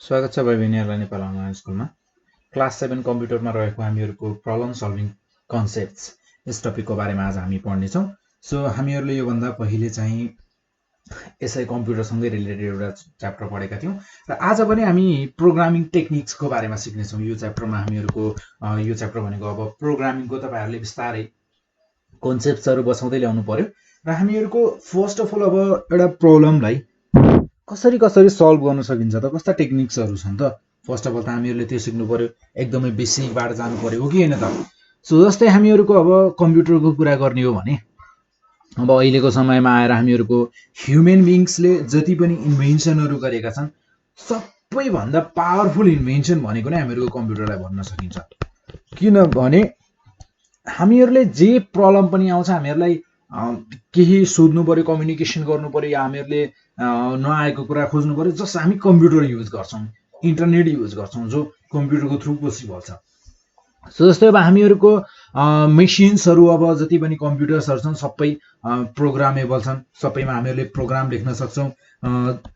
स्वागत छ भाइ बहिनीहरुलाई नेपाल अनलाइन स्कुलमा। क्लास 7 कम्प्युटरमा रहेको हामीहरुको प्रब्लम सल्भिङ कन्सेप्ट्स यस टपिकको बारेमा आज हामी पढ्ने छौं। सो हामीहरुले यो भन्दा पहिले चाहिँ यसै कम्प्युटरसँगै रिलेटेड एउटा च्याप्टर पढेका थियौं र आज पनि हामी प्रोग्रामिङ टेक्निक्सको बारेमा सिक्ने छौं। यो च्याप्टरमा हामीहरुको यो च्याप्टर भनेको अब प्रोग्रामिङको तपाईहरुले बिस्तारै कन्सेप्ट्सहरु बसाउँदै ल्याउनु पर्यो र हामीहरुको फर्स्ट अफ अल अब एउटा प्रब्लमलाई कसरी सल्भ गर्न सकिन्छ त, कस्ता टेक्निक्सहरु छन् त। फर्स्ट अफ अल त हामीहरुले त्यो सिक्नु पर्यो, एकदमै बेसिकबाट जानु पर्यो, हो कि हैन त। सो जस्तै हामीहरुको अब कम्प्युटरको कुरा गर्ने हो भने अब अहिलेको समयमा आएर हामीहरुको ह्युमन बीइङ्सले जति पनि इन्भेन्सनहरु गरेका छन् सबैभन्दा पावरफुल इन्भेन्सन भनेको नै हामीहरुको कम्प्युटरलाई भन्न सकिन्छ। किनभने हामीहरुले जे प्रब्लम पनि आउँछ हामीहरुलाई केही सोध्नु पर्यो, कम्युनिकेसन गर्नु पर्यो, या हामीहरुले नआएको कुरा खोज्नु पर्यो, जस्ट हामी कम्प्युटर युज गर्छौं, इन्टरनेट युज गर्छौं, जो कम्प्युटरको थ्रु पोसिबल छ। सो जस्तै अब हामीहरुको मेसिन्सहरु अब जति पनि कम्प्युटर्सहरु छन् सबै प्रोग्रामेबल छन्, सबैमा हामीहरुले प्रोग्राम लेख्न सक्छौं।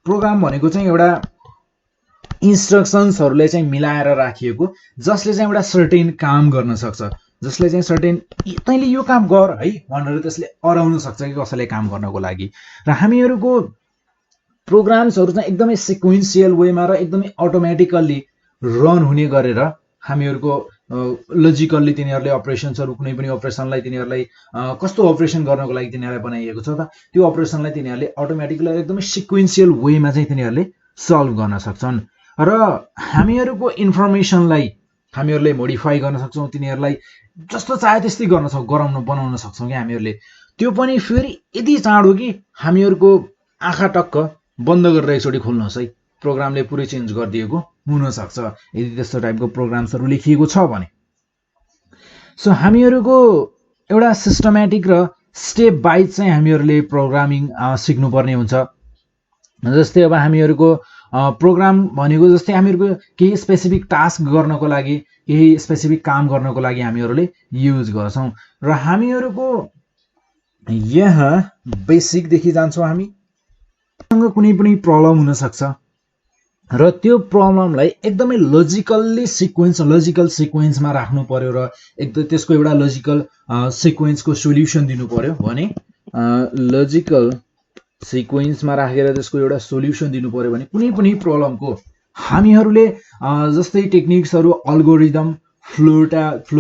प्रोग्राम भनेको चाहिँ एउटा इन्स्ट्रक्सन्सहरुले चाहिँ मिलाएर राखिएको, जसले चाहिँ एउटा सर्टेन काम गर्न सक्छ, जसले चाहिँ सर्टेन तैँले यो काम गर है भनेर त्यसले अराउन सक्छ कि कसैले काम गर्नको लागि। र हामीहरुको प्रोग्राम्सहरु चाहिँ एकदमै सिक्वेन्शियल वेमा र एकदमै अटोमेटिकली रन हुने गरेर हामीहरुको लजिकल्ली तिनीहरुले अपरेसन्सहरु कुनै पनि अपरेसनलाई तिनीहरुलाई कस्तो अपरेसन गर्नको लागि तिनीहरुलाई बनाइएको छ त त्यो अपरेसनलाई तिनीहरुले अटोमेटिकली एकदमै सिक्वेन्शियल वेमा चाहिँ तिनीहरुले सल्भ गर्न सक्छन्। र हामीहरुको इन्फर्मेसनलाई हामीहरुले मोडिफाई गर्न सक्छौं, तिनीहरुलाई जस्तो चाहे त्यस्तै गर्न बनाउन सक्छौं कि हामीहरुले। त्यो पनि फेरि यति चाँडो कि हामीहरुको आँखा टक्क बन्द गरेर एकचोटी खोल्नुहोस् है, प्रोग्रामले पुरै चेन्ज गरिदिएको हुन सक्छ यदि त्यस्तो टाइपको प्रोग्राम्सहरु लेखिएको छ भने। सो हामीहरुको एउटा सिस्टमेटिक र स्टेप वाइज चाहिँ हामीहरुले प्रोग्रामिङ सिक्नुपर्ने हुन्छ। जस्तै अब हामीहरुको प्रोग्राम भनेको जस्तै हामीहरुको केही स्पेसिफिक टास्क गर्नको लागि, केही स्पेसिफिक काम गर्नको लागि हामीहरुले युज गर्छौं। र हामीहरुको यहाँ बेसिक देखि जान्छौं, हामीसँग कुनै पनि प्रब्लम हुन सक्छ र त्यो प्रब्लमलाई एकदमै लजिकल सिक्वेन्समा राख्नु पर्यो र एकदम त्यसको एउटा लजिकल सिक्वेन्सको सोल्युसन दिनु पर्यो भने लजिकल सिक्वेन्समा राखेर त्यसको एउटा सोल्युसन दिनु पर्यो भने कुनै पनि प्रब्लमको हामीहरुले जस्तै टेक्निक्सहरु algorithm, flow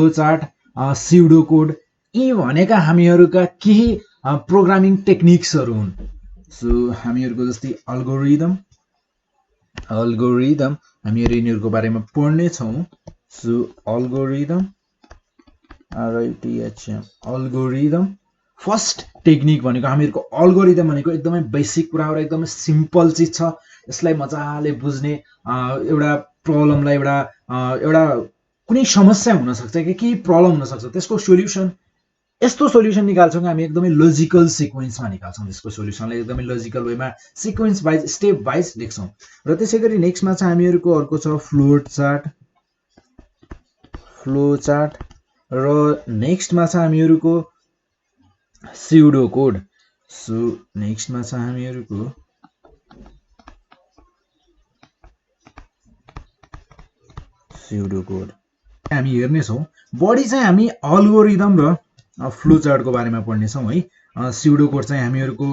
chart, pseudo code यी भनेका हामीहरुका केही प्रोग्रामिङ टेक्निक्सहरु हुन्। सो हामीहरुको जस्तै अल्गोरिदम हामीहरु यिनीहरुको बारेमा पढ्ने छौं। So algorithm algorithm first technique भनेको हामीहरुको अल्गोरिदम भनेको एकदमै बेसिक कुरा हो र एकदमै सिम्पल चीज छ। यसलाई मजाले बुझ्ने एउटा प्रब्लमलाई एउटा कुनै समस्या हुन सक्छ कि केही प्रब्लम हुन सक्छ, त्यसको सोल्युसन यस्तो सोल्युसन निकाल्छौं कि हामी एकदमै लजिकल सिक्वेन्समा निकाल्छौं, त्यसको सोल्युसनलाई एकदमै लजिकल वेमा सिक्वेन्स वाइज स्टेप वाइज लेख्छौं। र त्यसैगरी नेक्स्टमा चाहिँ हामीहरुको अर्को छ फ्लो चार्ट र नेक्स्टमा छ हामीहरुको स्युडो कोड। सो नेक्स्टमा छ हामीहरुको स्युडो कोड। हामी हेर्ने छौं बढी चाहिँ हामी अल्गोरिदम र फ्लो चार्टको बारेमा पढ्ने छौं है। स्युडो कोड चाहिँ हामीहरुको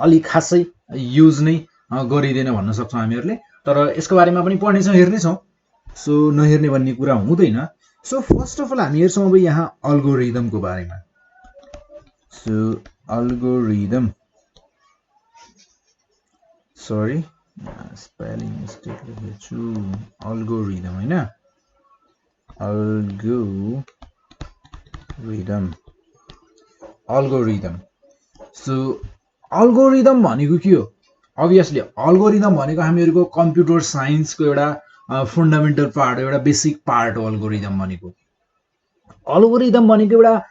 अलि खासै युज नै गरिदैन भन्न सक्छौं हामीहरुले, तर यसको बारेमा पनि पढ्ने छौं, हेर्ने छौं। सो नहेर्ने भन्ने कुरा हुँदैन। सो फर्स्ट अफ अल हामी हेर्छौं अब यहाँ अल्गोरिदमको बारेमा। So algorithm sorry spelling mistake लेखेछु, अल्गोरिदम हैन, अल्गोरिदम। सो अल्गोरिदम भनेको के हो? अभियसली अल्गोरिदम भनेको हामीहरुको कम्प्युटर साइन्सको एउटा फन्डामेन्टल पार्ट हो, एउटा बेसिक पार्ट हो अल्गोरिदम भनेको। अल्गोरिदम भनेको एउटा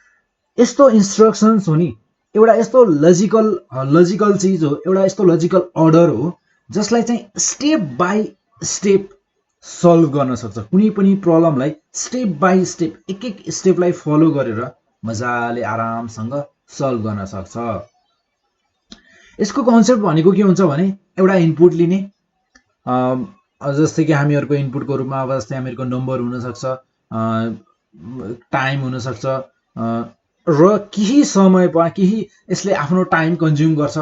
यस्तो इन्स्ट्रक्सन्स हो नि, एउटा यस्तो लजिकल चीज हो, एउटा यस्तो लजिकल अर्डर हो जसलाई चाहिँ स्टेप बाइ स्टेप सल्भ गर्न सक्छ। कुनै पनि प्रब्लमलाई स्टेप बाइ स्टेप एक स्टेपलाई फलो गरेर मजाले आरामसँग सल्भ गर्न सक्छ। यसको कन्सेप्ट भनेको के हुन्छ भने एउटा इनपुट लिने, जस्तै कि हामीहरूको इनपुटको रूपमा अब जस्तै हामीहरूको नम्बर हुनसक्छ, टाइम हुनसक्छ, र केही समय केही यसले आफ्नो टाइम कन्ज्युम गर्छ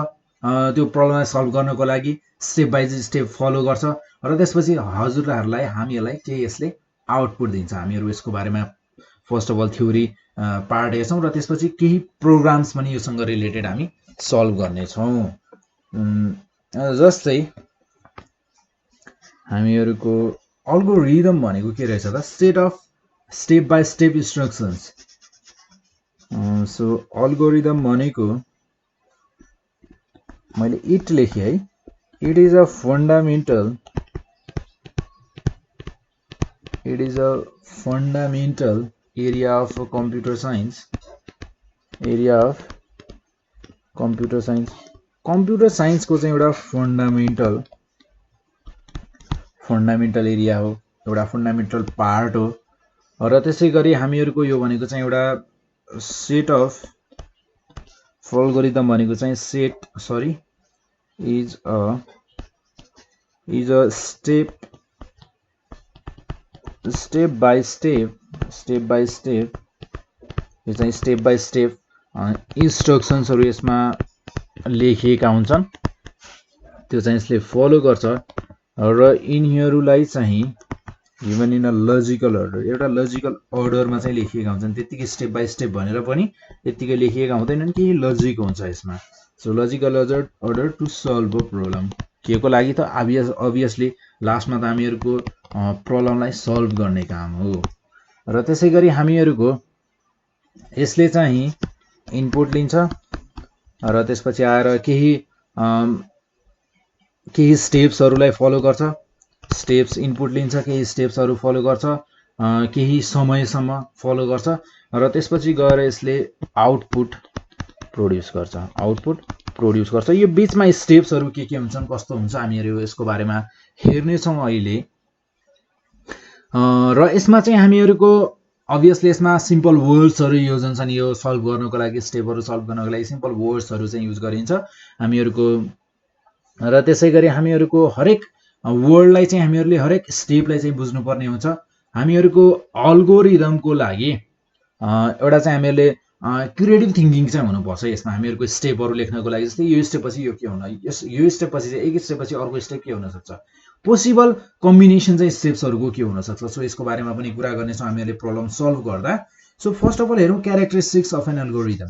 त्यो प्रब्लमलाई सल्भ गर्नको लागि, स्टेप बाई स्टेप फलो गर्छ र त्यसपछि हजुरहरूलाई हामीहरूलाई केही यसले आउटपुट दिन्छ। हामीहरू यसको बारेमा first of all theory part हेर्छौँ र त्यसपछि केही प्रोग्राम्स पनि योसँग रिलेटेड हामी सल्भ गर्नेछौँ। जस्तै हामीहरूको अल्गोरिदम भनेको के रहेछ त? Step by step instructions. So algorithm भनेको मैले इट लेखेँ है। It is a fundamental area of computer science. Computer साइन्सको चाहिँ एउटा फन्डामेन्टल एरिया हो, एउटा फन्डामेन्टल पार्ट हो। र त्यसै गरी हामीहरूको यो भनेको चाहिँ एउटा सेट अफ अल्गोरिदम भनेको चाहिँ is a step by step यो चाहिँ स्टेप बाई स्टेप इन्स्ट्रक्सन्सहरू यसमा लेखिएका हुन्छन्, त्यो चाहिँ यसले फलो गर्छ र यिनीहरूलाई चाहिँ even in a logical order, एउटा लजिकल अर्डरमा चाहिँ लेखिएका हुन्छन्। त्यत्तिकै स्टेप बाई स्टेप भनेर पनि त्यत्तिकै लेखिएका हुँदैनन्, केही लजिक हुन्छ यसमा। So logical order to solve a problem, के को लागि त? अभियसली लास्टमा त हामीहरूको प्रब्लमलाई सल्भ गर्ने काम हो। र त्यसै गरी हामीहरूको यसले चाहिँ इनपुट लिन्छ र त्यसपछि आएर केही स्टेप्सहरूलाई फलो गर्छ। स्टेप्स इनपुट लिन्छ, केही स्टेप्सहरू फलो गर्छ, केही समयसम्म फलो गर्छ र त्यसपछि गएर यसले आउटपुट प्रोड्युस गर्छ। यो बिचमा स्टेप्सहरू के हुन्छन्, कस्तो हुन्छ, हामीहरू यसको बारेमा हेर्नेछौँ अहिले। र यसमा चाहिँ हामीहरूको अभियसली यसमा सिम्पल वर्ड्सहरू युज हुन्छन्। यो सल्भ गर्नको लागि, स्टेपहरू सल्भ गर्नको लागि सिम्पल वर्ड्सहरू चाहिँ युज गरिन्छ हामीहरूको। र त्यसै गरी हामीहरूको हरेक वर्डलाई चाहिँ हामीहरूले हरेक स्टेपलाई चाहिँ बुझ्नुपर्ने हुन्छ। हामीहरूको अल्गोरिदमको लागि एउटा चाहिँ हामीहरूले क्रिएटिभ थिङ्किङ चाहिँ हुनुपर्छ। यसमा हामीहरूको स्टेपहरू लेख्नको लागि, जस्तै यो स्टेपपछि यो के हुन, यो स्टेपपछि चाहिँ एक स्टेपपछि अर्को स्टेप के हुनसक्छ, पोसिबल कम्बिनेसन चाहिँ स्टेप्सहरूको के हुनसक्छ। सो यसको बारेमा पनि कुरा गर्नेछौँ हामीहरूले प्रब्लम सल्भ गर्दा। सो फर्स्ट अफ अल हेरौँ क्यारेक्टरिस्टिक्स अफ एन अल्गोरिदम।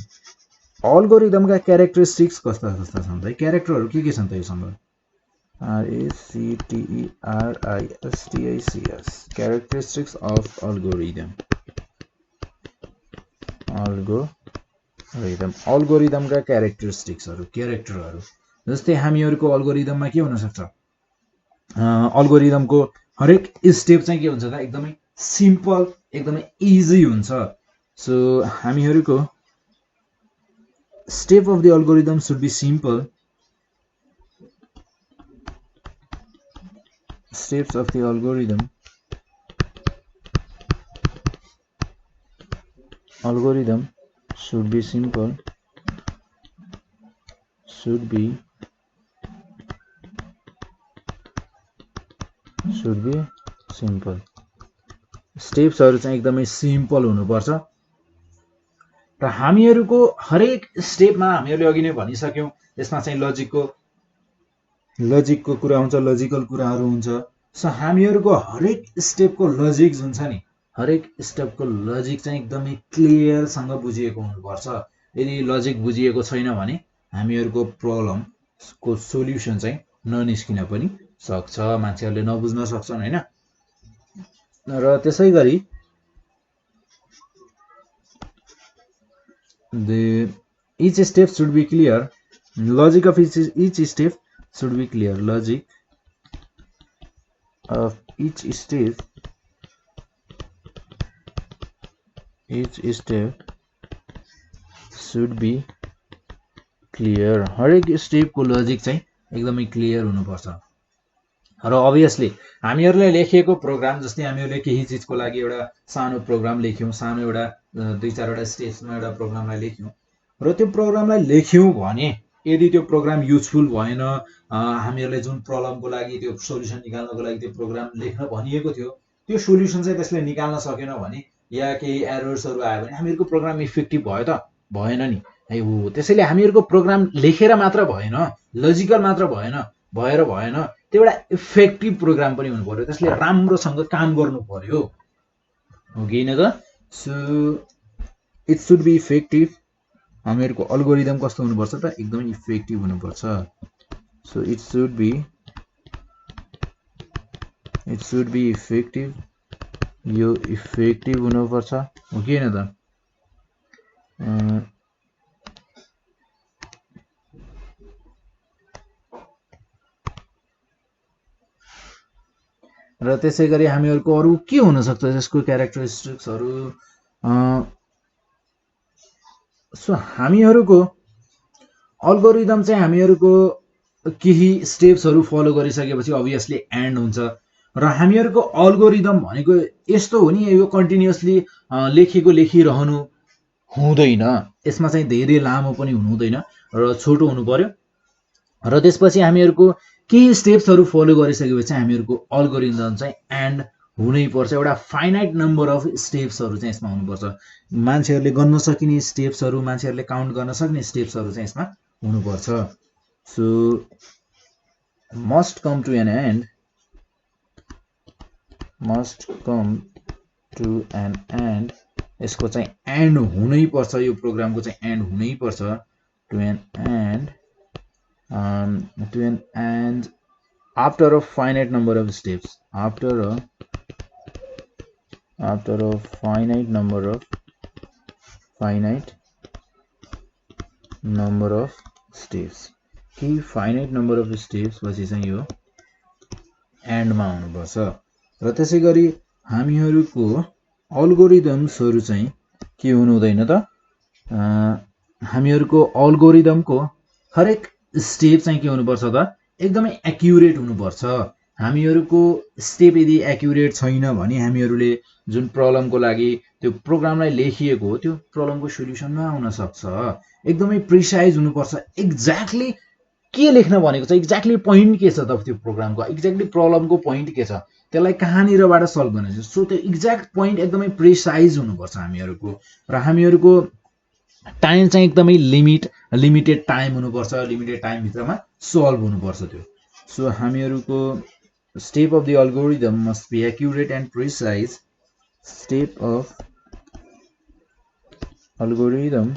अल्गोरिदमका क्यारेक्टरिस्टिक्स कस्ता छन् त? क्यारेक्टरहरू के छन् त योसँग? RACTERISTICS, characteristics of algorithm. अल्गोरिदमका क्यारेक्टरहरू जस्तै हामीहरूको अल्गोरिदममा के हुनसक्छ? अल्गोरिदमको हरेक स्टेप चाहिँ के हुन्छ त? एकदमै सिम्पल, एकदमै इजी हुन्छ। सो हामीहरूको step of the algorithm should be simple. Steps of the algorithm should be simple, स्टेप्सहरू चाहिँ एकदमै सिम्पल हुनुपर्छ। र हामीहरूको हरेक स्टेपमा हामीहरूले अघि नै भनिसक्यौँ, यसमा चाहिँ लजिकको कुरा हुन्छ, लजिकल कुराहरू हुन्छ। सो हामीहरूको हरेक स्टेपको लजिक हुन्छ नि, हरेक स्टेपको लजिक चाहिँ एकदमै क्लियरसँग बुझिएको हुनुपर्छ। यदि लजिक बुझिएको छैन भने हामीहरूको प्रब्लमको सोल्युसन चाहिँ ननिस्किन पनि सक्छ, मान्छेहरूले नबुझ्न सक्छन् होइन। र त्यसै गरी each step should be clear. Logic of each step should be clear. Logic of each step should be clear. हरेक स्टेपको लजिक चाहिँ एकदमै क्लियर हुनुपर्छ। र अभियसली हामीहरूले लेखेको प्रोग्राम, जस्तै हामीहरूले केही चिजको लागि एउटा सानो प्रोग्राम लेख्यौँ, सानो एउटा 2-4वटा स्टेप्समा एउटा प्रोग्रामलाई लेख्यौँ र त्यो प्रोग्रामलाई लेख्यौँ भने यदि त्यो प्रोग्राम युजफुल भएन, हामीहरूले जुन प्रब्लमको लागि त्यो सोल्युसन निकाल्नको लागि त्यो प्रोग्राम लेख्न भनिएको थियो त्यो सोल्युसन चाहिँ त्यसले निकाल्न सकेन भने या केही एरर्सहरू आयो भने हामीहरूको प्रोग्राम इफेक्टिभ भयो त भएन नि है हो। त्यसैले हामीहरूको प्रोग्राम लेखेर मात्र भएन, लजिकल मात्र भएन, त्यो एउटा इफेक्टिभ प्रोग्राम पनि हुनु पर्यो, त्यसले राम्रोसँग काम गर्नु पर्यो हो कि होइन त। So it should be effective. हामीहरूको अल्गोरिदम कस्तो हुनुपर्छ त, एकदमै इफेक्टिभ हुनुपर्छ। So it should be effective, यो इफेक्टिभ हुनुपर्छ हो कि होइन त। र त्यसै गरी हामीहरूको अरू के हुनसक्छ त्यसको क्यारेक्टरिस्टिक्सहरू। सो हामीहरूको अल्गोरिदम चाहिँ हामीहरूको केही स्टेप्सहरू फलो गरिसकेपछि अभियसली एन्ड हुन्छ। र हामीहरूको अल्गोरिदम भनेको यस्तो हो नि, यो कन्टिन्युअसली लेखिरहनु हुँदैन, यसमा चाहिँ धेरै लामो पनि हुँदैन र छोटो हुनु पर्यो। र त्यसपछि हामीहरूको केही स्टेप्सहरू फलो गरिसकेपछि हामीहरूको अल्गोरिदम चाहिँ एन्ड हुनैपर्छ। एउटा फाइनाइट नम्बर अफ स्टेप्सहरू चाहिँ यसमा हुनुपर्छ। मान्छेहरूले गर्न सकिने स्टेप्सहरू, मान्छेहरूले काउन्ट गर्न सक्ने स्टेप्सहरू चाहिँ यसमा हुनुपर्छ। So must come to an end, यसको चाहिँ एन्ड हुनैपर्छ, यो प्रोग्रामको चाहिँ एन्ड हुनैपर्छ। To an end after a finite number of steps, after a finite number of steps, कि फाइनाइट नम्बर अफ स्टेप्स पछि चाहिँ यो एन्डमा हुनुपर्छ। र त्यसै गरी हामीहरूको अल्गोरिदम्सहरू चाहिँ के हुनु हुँदैन त, हामीहरूको अल्गोरिदमको हरेक स्टेप चाहिँ के हुनुपर्छ त, एकदमै एक्युरेट हुनुपर्छ। हामीहरूको स्टेप यदि एक्युरेट छैन भने हामीहरूले जुन प्रब्लमको लागि त्यो प्रोग्रामलाई लेखिएको हो त्यो प्रब्लमको सोल्युसन नआउन सक्छ। एकदमै प्रिसाइज हुनुपर्छ, एक्ज्याक्टली के लेख्न भनेको छ, एक्ज्याक्टली पोइन्ट के छ त त्यो प्रोग्रामको, एक्ज्याक्टली प्रब्लमको पोइन्ट के छ, त्यसलाई कहाँनिरबाट सल्भ गर्न छ। सो त्यो एक्ज्याक्ट पोइन्ट एकदमै प्रिसाइज हुनुपर्छ हामीहरूको। र हामीहरूको टाइम चाहिँ एकदमै लिमिटेड टाइम हुनुपर्छ, लिमिटेड टाइमभित्रमा सल्भ हुनुपर्छ त्यो। सो हामीहरूको step of the algorithm must be accurate and precise. Step of algorithm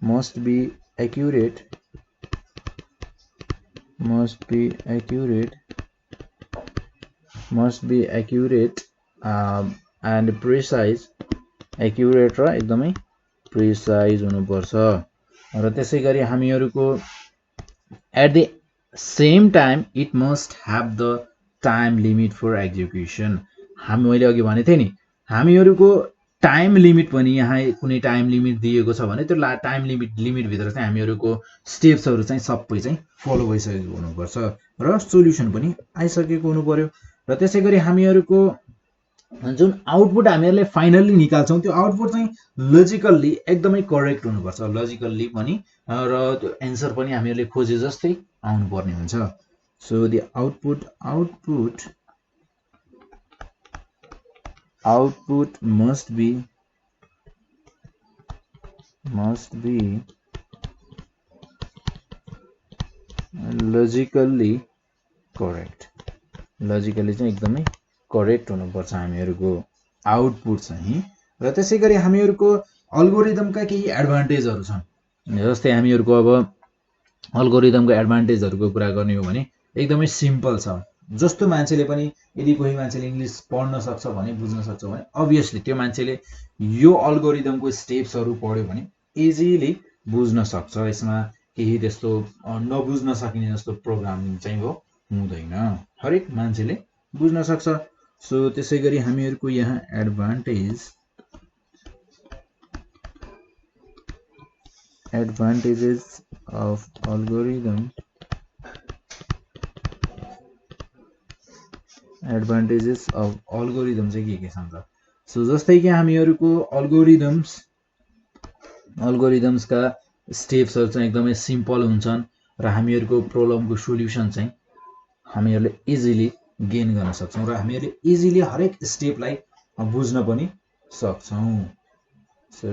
must be accurate and precise, accurate र एकदमै प्रिसाइज हुनुपर्छ। र त्यसै गरी हामीहरूको at the same time it must have the time limit for execution. मैले अघि भनेको थिएँ नि, हामीहरूको टाइम लिमिट पनि यहाँ कुनै टाइम लिमिट दिएको छ भने त्यो टाइम लिमिटभित्र चाहिँ हामीहरूको स्टेप्सहरू चाहिँ सबै चाहिँ फलो भइसकेको हुनुपर्छ र सोल्युसन पनि आइसकेको हुनु पर्यो। र त्यसै गरी हामीहरूको जुन आउटपुट हामीहरूले फाइनल्ली निकाल्छौँ त्यो आउटपुट चाहिँ लजिकल्ली एकदमै करेक्ट हुनुपर्छ, लजिकल्ली पनि, र त्यो एन्सर पनि हामीहरूले खोजे जस्तै आउनुपर्ने हुन्छ। So the output must be logically correct, logically चाहिँ एकदमै करेक्ट हुनुपर्छ हामीहरूको आउटपुट चाहिँ। र त्यसै गरी हामीहरूको अल्गोरिदमका केही एडभान्टेजहरू छन्। जस्तै हामीहरूको अब अल्गोरिदमको एडभान्टेजहरूको कुरा गर्ने हो भने एकदमै सिम्पल छ। जस्तो मान्छेले पनि यदि कोही मान्छेले इङ्ग्लिस पढ्न सक्छ भने, बुझ्न सक्छ भने अभियसली त्यो मान्छेले यो अल्गोरिदमको स्टेप्सहरू पढ्यो भने इजिली बुझ्न सक्छ। यसमा केही त्यस्तो नबुझ्न सकिने जस्तो प्रोग्रामिङ चाहिँ हुँदैन, हरेक मान्छेले बुझ्न सक्छ। सो त्यसै गरी हामीहरूको यहाँ एडभान्टेजेस अफ अल्गोरिदम चाहिँ के छन् त। सो जस्तै कि हामीहरूको अल्गोरिदम्सका स्टेप्सहरु चाहिँ एकदमै सिम्पल हुन्छन् र हामीहरूको प्रब्लमको सोल्युसन चाहिँ हामीहरूले इजिली गेन गर्न सक्छौं र हामीहरूले इजिली हरेक स्टेपलाई बुझ्न पनि सक्छौं। सो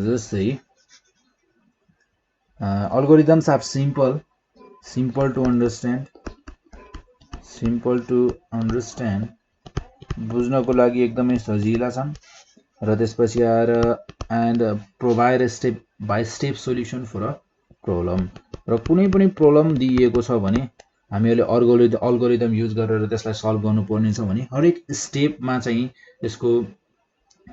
जस्तै algorithms are simple to understand बुझ्नको लागि एकदमै सजिला छन् र त्यसपछि आएर and provide a step by step solution for a problem र कुनै पनि प्रब्लम दिएको छ भने हामीहरूले अल्गोरिदम युज गरेर त्यसलाई सल्भ गर्नुपर्ने छ भने हरेक स्टेपमा चाहिँ यसको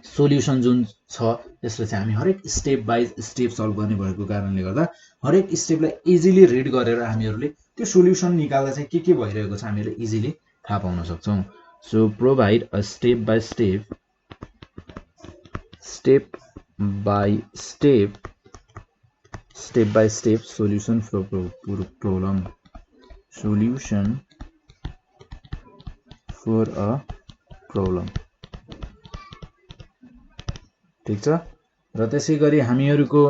सोल्युसन जुन छ त्यसले चाहिँ हामी हरेक स्टेप बाइ स्टेप सल्भ गर्ने भएको कारणले गर्दा हरेक स्टेपलाई इजिली रिड गरेर हामीहरूले त्यो सोल्युसन निकाल्दा चाहिँ के भइरहेको छ हामीहरूले इजिली थाहा पाउन सक्छौं। So provide a step by step solution for problem ठीक छ। र त्यसै गरी हामीहरूको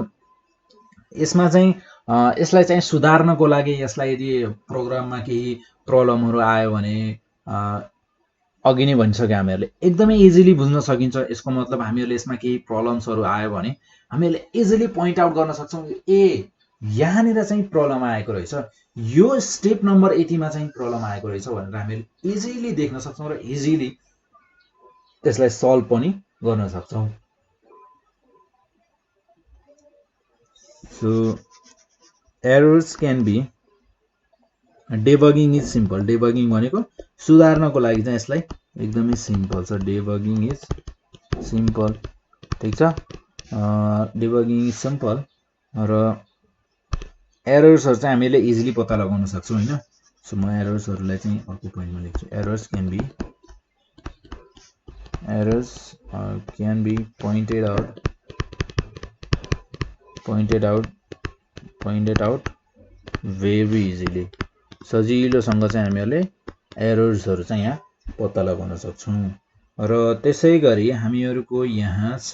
यसमा चाहिँ यसलाई चाहिँ सुधार्नको लागि यसलाई यदि प्रोग्राममा केही प्रब्लमहरु आयो भने अघि नै भनिसके हामीहरूले एकदमै इजिली बुझ्न सकिन्छ। यसको मतलब हामीहरूले यसमा केही प्रब्लम्सहरु आयो भने हामीहरूले इजिली पोइन्ट आउट गर्न सक्छौं ए यहाँनिर चाहिँ प्रब्लम आएको रहेछ, यो स्टेप नम्बर यतिमा चाहिँ प्रब्लम आएको रहेछ भनेर हामीले इजिली देख्न सक्छौं र इजिली त्यसलाई सल्भ पनि गर्न सक्छौं। So errors can be debugging is simple. Debugging भनेको सुधार्नको लागि चाहिँ यसलाई एकदमै सिम्पल छ। debugging is simple ठीक छ। debugging is simple र एरर्सहरु चाहिँ हामीले इजिली पत्ता लगाउन सक्छौं हैन। सो म एरर्सहरुलाई चाहिँ अर्को पोइन्टमा लेख्छु। errors can be pointed out very easily. सजिलोसँग चाहिँ हामीहरूले एरर्सहरु चाहिँ यहाँ पत्ता लगाउन सक्छौं। र त्यसै गरी हामीहरूको यहाँ छ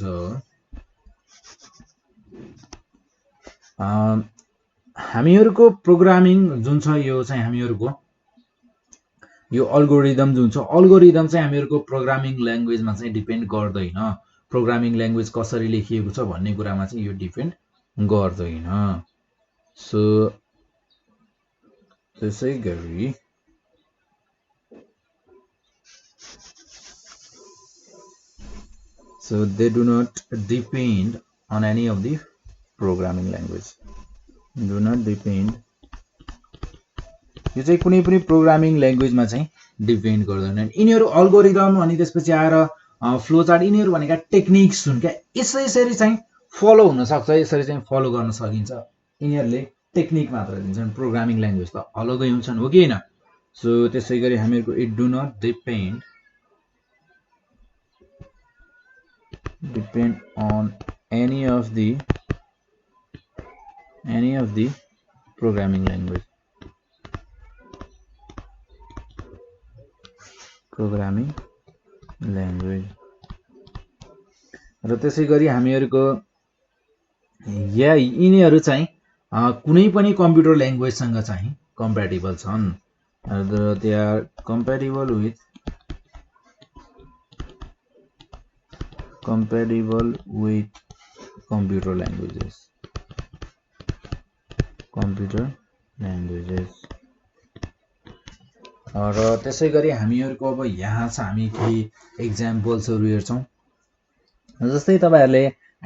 हामीहरूको प्रोग्रामिङ जुन छ यो चाहिँ हामीहरूको यो अल्गोरिदम जुन छ अल्गोरिदम चाहिँ हामीहरूको प्रोग्रामिङ ल्याङ्ग्वेजमा चाहिँ डिपेन्ड गर्दैन। प्रोग्रामिङ ल्याङ्ग्वेज कसरी लेखिएको छ भन्ने कुरामा चाहिँ यो डिपेन्ड गर्दैन। सो त्यसै गरी so they do not depend on any of the programming language. Do not depend यो चाहिँ कुनै पनि प्रोग्रामिङ ल्याङ्ग्वेजमा चाहिँ डिपेन्ड गर्दैन। यिनीहरू अल्गोरिदम अनि त्यसपछि आएर फ्लो चार्ट यिनीहरू भनेका टेक्निक्स हुन् क्या, यसरी चाहिँ फलो हुन सक्छ, यसरी चाहिँ फलो गर्न सकिन्छ। यिनीहरूले टेक्निक मात्र दिन्छन्, प्रोग्रामिङ ल्याङ्ग्वेज त अलगै हुन्छन् हो कि हैन। सो त्यसै गरी हामीहरूको it do not depend on any of the programming language र त्यसै गरी हामीहरूको यिनीहरू चाहिँ कुनै पनि कम्प्युटर ल्याङ्ग्वेजसँग चाहिँ कम्प्याटिबल छन्। They are compatible with computer languages र त्यसै गरी हामीहरूको अब यहाँ छ हामी केही एक्जाम्पल्सहरु हेर्छौं। जस्तै तपाईहरुले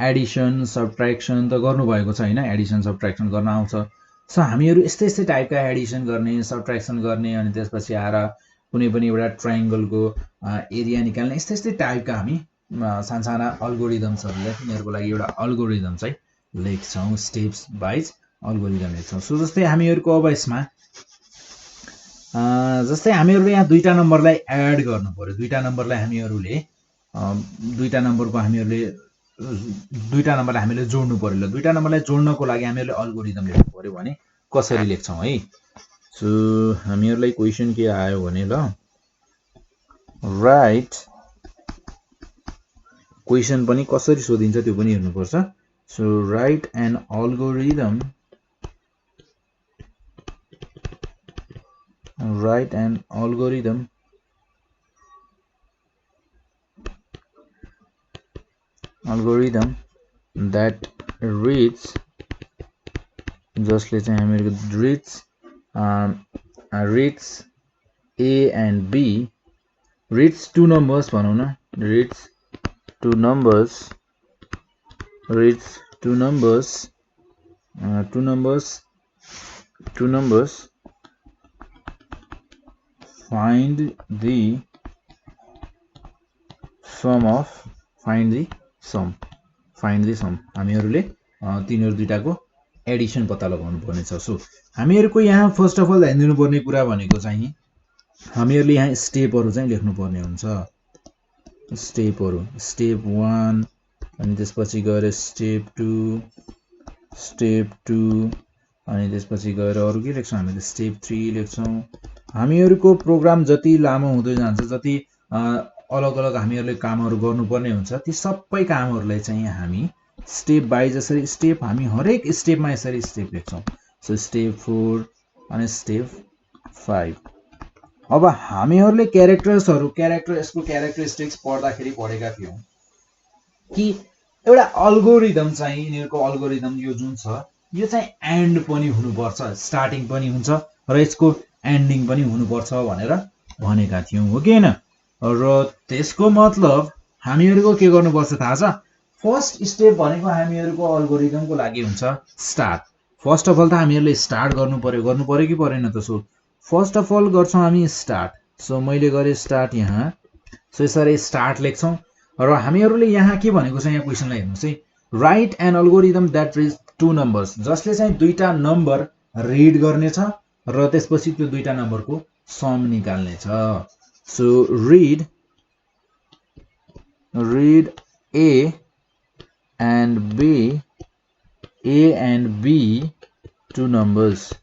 एडिसन सबट्र्याक्सन त गर्नु भएको छ हैन, एडिसन सबट्र्याक्सन गर्न आउँछ। सो हामीहरू यस्तै टाइपका एडिसन गर्ने सबट्र्याक्सन गर्ने अनि त्यसपछि आएर कुनै पनि एउटा ट्रायंगलको एरिया निकाल्ने यस्तै टाइपका हामी सानसाना अल्गोरिदम्सहरुलाई तिनीहरुको लागि एउटा अल्गोरिदम चाहिँ लेख्छौं, स्टेप्स वाइज अल्गोरिदम लेख्छौं। सो जस्तै हामीहरुको अब यसमा जस्तै हामीहरुले यहाँ दुईटा नम्बरलाई एड गर्नु पर्यो, दुईटा नम्बरलाई हामीहरुले दुईटा नम्बरलाई हामीले जोड्नु पर्यो। ल दुईटा नम्बरलाई जोड्नको लागि हामीहरुले अल्गोरिदम लेख्नु पर्यो भने कसरी लेख्छौं है। सो हामीहरुलाई क्वेशन के आयो भने ल राइट क्वेशन पनि कसरी सोधिन्छ त्यो पनि हेर्नुपर्छ so write an algorithm that reads जसले चाहिँ हामीहरुको reads A and B reads two numbers भनौं न reads two numbers find the sum हामीहरुले तिनीहरु दुईटाको एडिसन पत्ता लगाउनु पर्ने छ सो हामीहरुको यहाँ फर्स्ट अफ अल ध्यान दिनु पर्ने कुरा भनेको चाहिँ हामीहरुले यहाँ स्टेपहरु चाहिँ लेख्नु पर्ने हुन्छ स्टेपहरु स्टेप 1 अनि त्यसपछि गएर स्टेप 2 अनि त्यसपछि गएर अरु के लेख्छौं हामीले स्टेप 3 लेख्छौं हामीहरुको प्रोग्राम जति लामो हुँदै जान्छ जति अलग अलग हामीहरुले कामहरु गर्नुपर्ने हुन्छ ती सबै कामहरुलाई चाहिँ हामी स्टेप बाइ जसरी स्टेप हामी हरेक स्टेपमा यसरी स्टेप लेख्छौं सो स्टेप 4 अनि स्टेप 5 अब हामीहरुले यसको क्यारेक्टरिस्टिक्स पढ्दाखेरि पढेका थियौं कि एउटा अल्गोरिदम चाहिँ यिनीहरुको अल्गोरिदम यो जुन छ यो चाहिँ एन्ड पनि हुनुपर्छ स्टार्टिङ पनि हुन्छ र यसको एन्डिङ पनि हुनुपर्छ भनेर भनेका थियौं हो कि हैन र त्यसको मतलब हामीहरुको के गर्नुपर्छ थाहा छ फर्स्ट स्टेप भनेको हामीहरुको अल्गोरिदमको लागि हुन्छ स्टार्ट फर्स्ट अफ अल त हामीहरुले स्टार्ट गर्नु पर्यो कि परेन त सो फर्स्ट अफ अल गर्छौं हामी स्टार्ट सो मैले गरे स्टार्ट यहाँ सो यसरी स्टार्ट लेख्छौं र हामीहरुले यहाँ के भनेको छ यहाँ क्वेशनलाई हेर्नुस् है write an algorithm that reads two numbers जसले चाहिँ दुईटा नम्बर रिड गर्ने छ र त्यसपछि त्यो दुईटा नम्बरको सम निकाल्ने छ so read A and B two numbers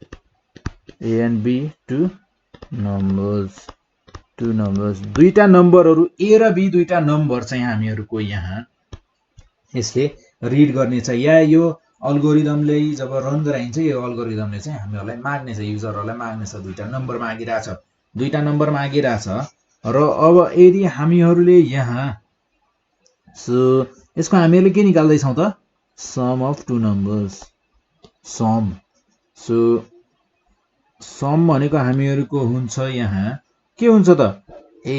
दुईटा नम्बरहरु A र B दुईटा नम्बर चाहिँ हामीहरुको यहाँ यसले रिड गर्ने छ या यो अल्गोरिदमले जब रन गराइन्छ यो अल्गोरिदमले चाहिँ हामीहरुलाई माग्ने छ युजरहरुलाई माग्ने छ दुईटा नम्बर मागिराछ र अब यदि हामीहरुले यहाँ सो यसको हामीहरुले के निकाल्दै छौं त sum of two numbers sum so sum भनेको हामीहरुको हुन्छ यहाँ के हुन्छ त A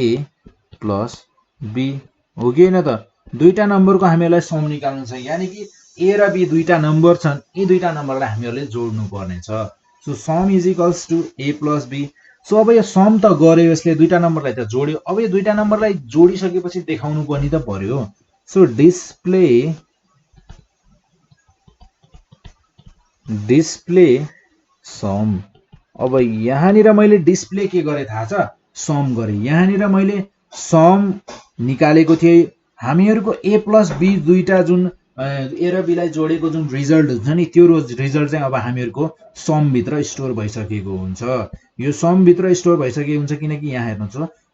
प्लस B हो कि हैन त दुईटा नम्बरको हामीहरुलाई सम निकाल्नु छ यानी कि A र B दुईटा नम्बर छन् यी दुईटा नम्बरलाई हामीहरुले जोड्नु पर्ने छ so sum is equals to A plus B so अब यो सम त गर्यो यसले दुईटा नम्बरलाई त जोड्यो अब यो दुईटा नम्बरलाई जोडिसकेपछि देखाउनु पनि त पर्यो सो डिस्प्ले सम अब यहाँनिर मैले डिस्प्ले के गरे थाहा छ सम गरे यहाँनिर मैले सम निकालेको थिए हामीहरुको A प्लस B दुईटा जुन A र B लाई जोडेको जुन रिजल्ट हुन्छ नि त्यो रिजल्ट चाहिँ अब हामीहरुको सम भित्र स्टोर भइसकेको हुन्छ यो सम भित्र स्टोर भइसकेको हुन्छ किनकि यहाँ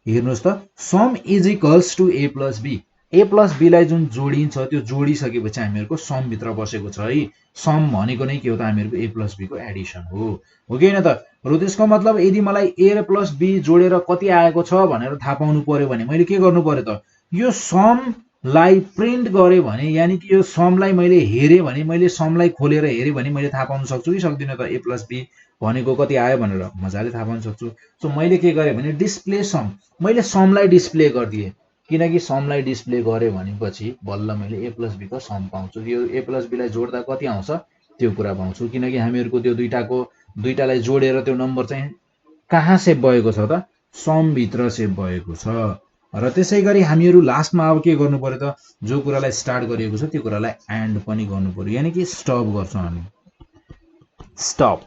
हेर्नुस् त sum is equals to A plus B लाई जुन जोडिन्छ त्यो जोडिसकेपछि हामीहरुको सम भित्र बसेको छ है सम भनेको नै के हो त हामीहरुको A प्लस B को एडिसन हो कि हैन त र त्यसको मतलब यदि मलाई A र प्लस B जोडेर कति आएको छ भनेर थाहा पाउनु पर्यो भने मैले के गर्नु पर्यो त यो सम लाई प्रिन्ट गरे भने यानी कि यो समलाई मैले हेरे भने मैले समलाई खोलेर हेरे भने मैले थाहा पाउन सक्छु कि सक्दिन त A प्लस B भनेको कति आयो भनेर मजाले थाहा पाउन सक्छु सो मैले के गरे भने डिस्प्ले सम मैले समलाई डिस्प्ले गर्दिए किनकि समलाई डिस्प्ले गरे भनेपछि बल्ल मैले A प्लस B को सम पाउँछु यो A प्लस B लाई जोड्दा कति आउँछ त्यो कुरा पाउँछु किनकि हामीहरुको त्यो दुईटालाई जोडेर त्यो नम्बर चाहिँ कहाँ सेभ भएको छ त सम भित्र सेभ भएको छ र त्यसैगरी हामीहरु लास्टमा अब के गर्नु पर्यो त जो कुरालाई स्टार्ट गरिएको छ त्यो कुरालाई एन्ड पनि गर्नु पर्यो यानी कि स्टप गर्छौं हामी स्टप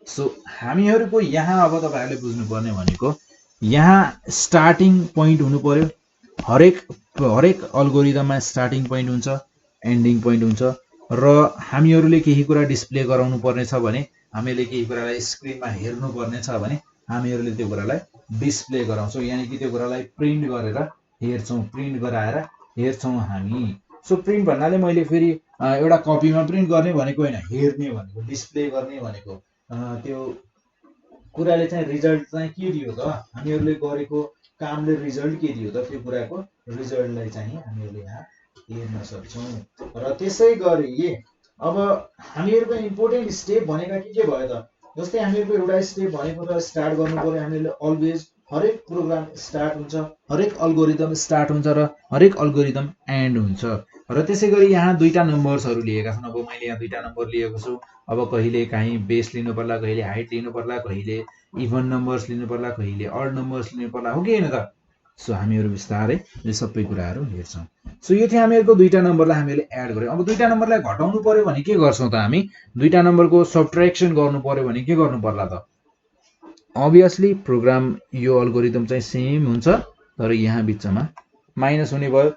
सो हामीहरुको यहाँ अब तपाईहरुले बुझ्नु पर्ने भनेको यहाँ स्टार्टिङ पोइन्ट हुनु पर्यो हरेक अल्गोरिदममा स्टार्टिङ पोइन्ट हुन्छ एन्डिङ पोइन्ट हुन्छ र हामीहरुले केही कुरा डिस्प्ले गराउनु पर्ने छ भने हामीले केही कुरालाई स्क्रिनमा हेर्नु पर्ने छ भने हामीहरुले त्यो कुरालाई डिस्प्ले गराउँछौँ, यानि कि त्यो कुरालाई प्रिन्ट गरेर हेर्छौँ, प्रिन्ट गराएर हेर्छौँ हामी। सो प्रिन्ट भन्नाले मैले फेरि एउटा कपीमा प्रिन्ट गर्ने भनेको होइन, हेर्ने भनेको, डिस्प्ले गर्ने भनेको। त्यो कुराले चाहिँ रिजल्ट चाहिँ के दियो त, हामीहरूले गरेको कामले रिजल्ट के दियो त, त्यो कुराको रिजल्टलाई चाहिँ हामीहरूले यहाँ हेर्न सक्छौँ। र त्यसै गरी अब हामीहरूको इम्पोर्टेन्ट स्टेप भनेका के भयो त, जस्तै हामीहरूको एउटा स्टेप भनेको त स्टार्ट गर्नु पर्यो। हामीले अलवेज हरेक प्रोग्राम स्टार्ट हुन्छ, हरेक अल्गोरिदम स्टार्ट हुन्छ र हरेक अल्गोरिदम एन्ड हुन्छ। र त्यसै गरी यहाँ दुईटा नम्बर्सहरू लिएका छन्। अब मैले यहाँ दुईटा नम्बर लिएको छु। अब कहिले काहीँ बेस लिनु पर्ला, कहिले हाइट लिनु पर्ला, कहिले इभन नम्बर्स लिनु पर्ला, कहिले अड नम्बर्स लिनु पर्ला, हो कि होइन त। सो हामीहरू बिस्तारै यो सबै कुराहरू हेर्छौँ। सो यो थियो हामीहरूको दुईटा नम्बरलाई हामीले एड गर्यौँ। अब दुईटा नम्बरलाई घटाउनु पर्यो भने के गर्छौँ त हामी, दुईटा नम्बरको सब्ट्र्याक्सन गर्नु पर्यो भने के गर्नु पर्ला त, अभियसली प्रोग्राम यो अल्गोरिदम चाहिँ सेम हुन्छ, तर यहाँ बिचमा माइनस हुने भयो।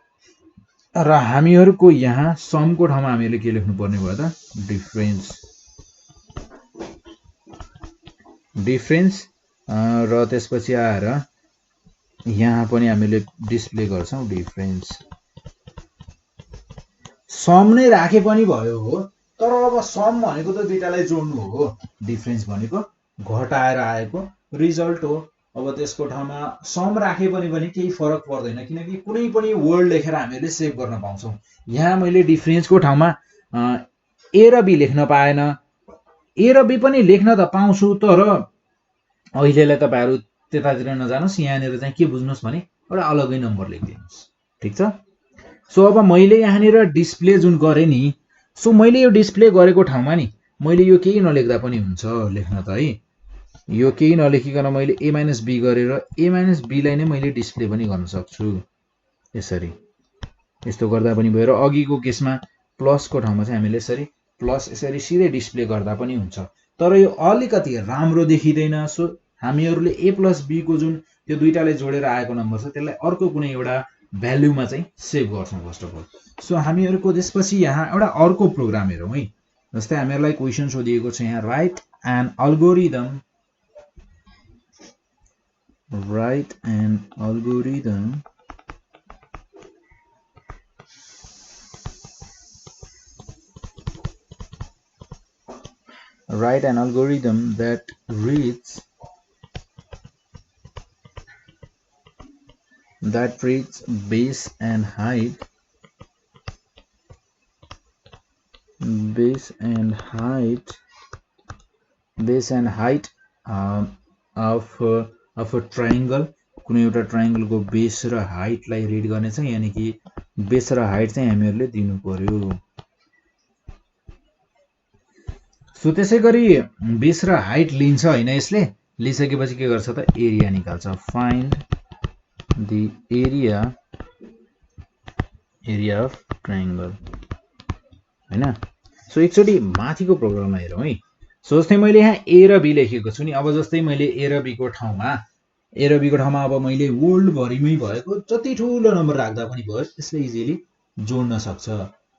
र हामीहरूको यहाँ समको ठाउँमा हामीले के लेख्नु पर्ने भयो त, डिफरेन्स। र त्यसपछि आएर यहाँ पनि हामीले डिस्प्ले गर्छौँ डिफरेन्स। सम नै राखे पनि भयो हो, तर अब सम भनेको त दुईटालाई जोड्नु हो, डिफरेन्स भनेको घटाएर आएको रिजल्ट हो। अब त्यसको ठाउँमा सम राखे पनि केही फरक पर्दैन, किनकि कुनै पनि वर्ड लेखेर हामीहरूले सेभ गर्न पाउँछौँ। यहाँ मैले डिफरेन्सको ठाउँमा ए र बी लेख्न पाएन, ए र बी पनि लेख्न त पाउँछु, तर अहिलेलाई तपाईँहरू त्यतातिर नजानुहोस्, यहाँनिर चाहिँ के बुझ्नुहोस् भने एउटा अलग्गै नम्बर लेखिदिनुहोस्, ठिक छ। सो अब मैले यहाँनिर डिस्प्ले जुन गरेँ नि, सो मैले यो डिस्प्ले गरेको ठाउँमा नि मैले यो केही नलेख्दा पनि हुन्छ लेख्न त है। यो केही नलेखिकन मैले ए माइनस बी गरेर ए माइनस बीलाई नै मैले डिस्प्ले पनि गर्न सक्छु यसरी, यस्तो गर्दा पनि भयो। र अघिको केसमा प्लसको ठाउँमा चाहिँ हामीले यसरी प्लस यसरी सिधै डिस्प्ले गर्दा पनि हुन्छ, तर यो अलिकति राम्रो देखिँदैन। सो हामीहरूले ए प्लस बीको जुन त्यो दुईटाले जोडेर आएको नम्बर छ, त्यसलाई अर्को कुनै एउटा भ्याल्युमा चाहिँ सेभ गर्छौँ फर्स्ट अफ अल। सो हामीहरूको त्यसपछि यहाँ एउटा अर्को प्रोग्राम हेरौँ है। जस्तै हामीहरूलाई क्वेसन सोधिएको छ यहाँ, write an algorithm, write an algorithm that reads base and height of a triangle। कुनै एउटा ट्रायंगलको बेस र हाइटलाई रिड गर्ने छ, यानी कि बेस र हाइट चाहिँ हामीहरूले दिनु पर्यो। सो त्यसै गरी बेस र हाइट लिन्छ होइन, यसले लिइसकेपछि के गर्छ त, एरिया निकाल्छ। Find the area of triangle हैन। सो एकचोटि माथिको प्रोग्राममा हेरौँ है। सो जस्तै मैले यहाँ ए र बी लेखेको छु नि, अब जस्तै मैले ए र बीको ठाउँमा अब मैले वर्ल्ड भरिमै भएको जति ठुलो नम्बर राख्दा पनि भयो, यसले इजिली जोड्न सक्छ।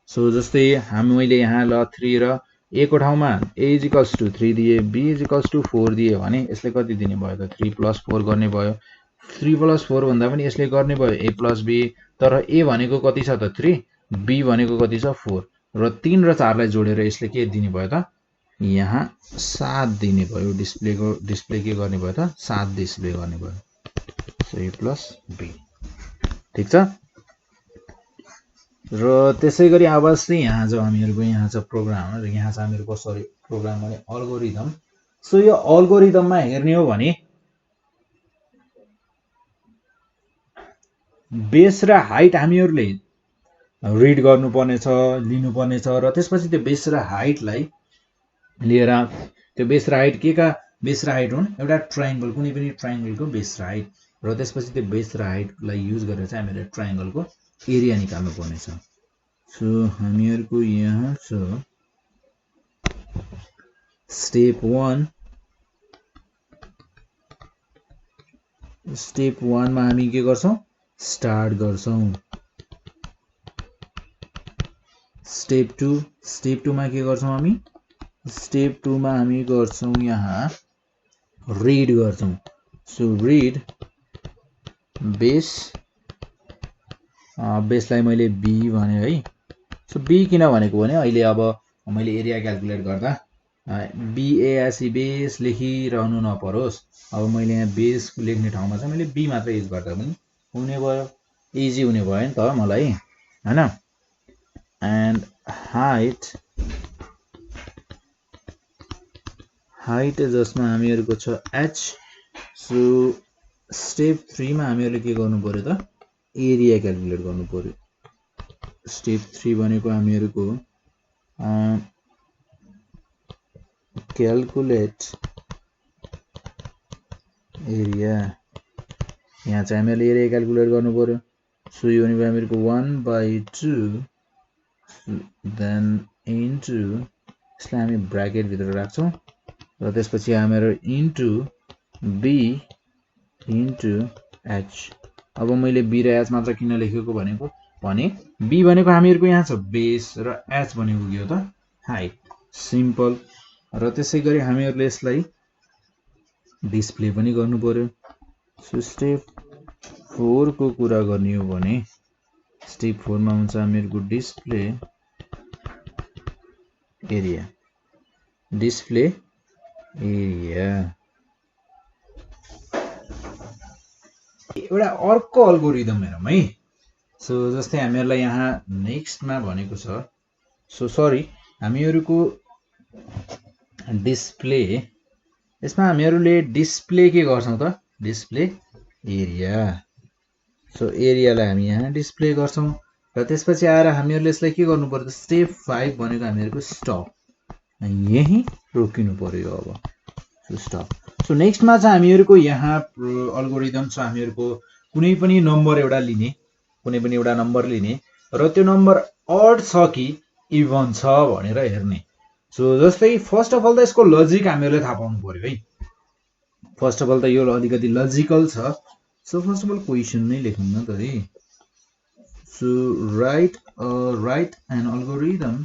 सो जस्तै मैले यहाँ ल 3 र ए को ठाउँमा ए इज इक्वल्स टु 3 दिए, बी इज इक्वल्स टु 4 दिए भने यसले कति दिने भयो त, 3 + 4 गर्ने भयो। 3 + 4 भन्दा पनि यसले गर्ने भयो ए + बी, तर ए भनेको कति छ त 3, बी भनेको कति छ 4, र 3 र 4 लाई जोडेर यसले के दिने भयो त, यहाँ 7 दिने भयो। डिस्प्ले के गर्ने भयो त, 7 डिस्प्ले गर्ने भयो। सो ए + बी, ठीक छ। र त्यसै गरी अब चाहिँ यहाँ जो हामीहरूको यहाँ छ प्रोग्राम, यहाँ छ हामीहरूको प्रोग्राम भने अल्गोरिदम। सो यो अल्गोरिदममा हेर्ने हो भने बेस र हाइट हामीहरूले रिड गर्नुपर्ने छ, लिनुपर्ने छ, र त्यसपछि त्यो बेस र हाइटलाई लिएर, त्यो बेस र हाइट के का बेस र हाइट हुन्, एउटा ट्रायंगल, कुनै पनि ट्रायंगलको बेस र हाइट, र त्यसपछि त्यो बेस र हाइटलाई युज गरेर चाहिँ हामीले ट्रायंगलको एरिया निकाल्नु पर्ने छ। सो हामीहरूको यहाँ छ स्टेप 1 मा हामी के गर्छौं, स्टार्ट गर्छौं। स्टेप 2 मा के गर्छौं हामी, स्टेप 2 मा हामी गर्छौं यहाँ रिड गर्छौं। सो रिड बेस, बेसलाई मैले बी भने है। सो बी किन भनेको भने अहिले अब मैले एरिया क्याल्कुलेट गर्दा बीएएसई बेस लेखिरहनु नपरोस्। अब मैले यहाँ बेस लेख्ने ठाउँमा चाहिँ मैले बी मात्र युज गर्दा पनि हुने भयो, इजी हुने भयो नि त मलाई हैन। एन्ड हाइट जसमा हामीहरूको छ h। सो स्टेप 3 मा हामीहरूले के गर्नु पर्यो त एरिया क्याल्कुलेट गर्नु पर्यो। स्टेप 3 भनेको हामीहरूको क्याल्कुलेट एरिया। यहाँ चाहिँ हामीहरूले एरिया क्याल्कुलेट गर्नु पर्यो। सो यो भनेको हामीहरूको 1/2 देन इन्टु, यसलाई हामी ब्राकेट भित्र राख्छौँ र त्यसपछि हामीहरू इन्टु बी इन्टु एच। अब मैले बी र एच मात्र किन लेखेको भने बी भनेको हामीहरूको यहाँ छ बेस र एच भनेको के हो त हाइट। सिम्पल। र त्यसै गरी हामीहरूले यसलाई डिस्प्ले पनि गर्नु पर्यो। सो स्टेप 4 को कुरा गर्ने हो भने स्टेप 4 मा हुन्छ हामीहरूको डिस्प्ले एरिया। डिस्प्ले एरिया एउटा अर्को अल्गोरिदम हेरौँ है। सो जस्तै हामीहरूलाई यहाँ नेक्स्टमा भनेको छ, सो सरी हामीहरूको डिस्प्ले, यसमा हामीहरूले डिस्प्ले के गर्छौँ त डिस्प्ले एरिया। सो एरियालाई हामी यहाँ डिस्प्ले गर्छौँ र त्यसपछि आएर हामीहरूले यसलाई के गर्नु पर्यो, स्टेप 5 भनेको हामीहरूको स्टप, यही रोकिनु पर्यो। अब सो स्टप। सो नेक्स्टमा चाहिँ हामीहरूको यहाँ अल्गोरिदम छ हामीहरूको कुनै पनि नम्बर एउटा लिने, कुनै पनि एउटा नम्बर लिने र त्यो नम्बर अड छ कि इभन छ भनेर हेर्ने। सो जस्तै फर्स्ट अफ अल त यसको लजिक हामीहरूले थाहा पाउनु पर्यो है। फर्स्ट अफ अल त यो अलिकति लजिकल छ। So first of all question नै लेखौँ न त है। So write an algorithm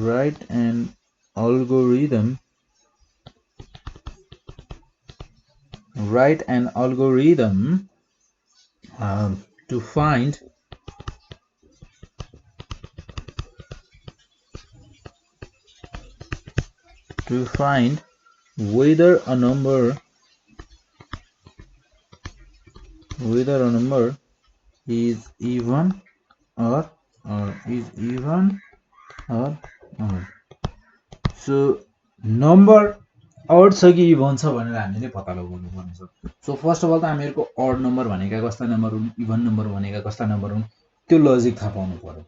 write an algorithm to find whether a number is even or odd. So number odd छ कि इभन छ भनेर हामीले पत्ता लगाउनु पर्ने छ। सो फर्स्ट अफ अल त हामीहरूको अड नम्बर भनेका कस्ता नम्बर हुन्, इभन नम्बर भनेका कस्ता नम्बर हुन्, त्यो लजिक थाहा पाउनु पर्यो।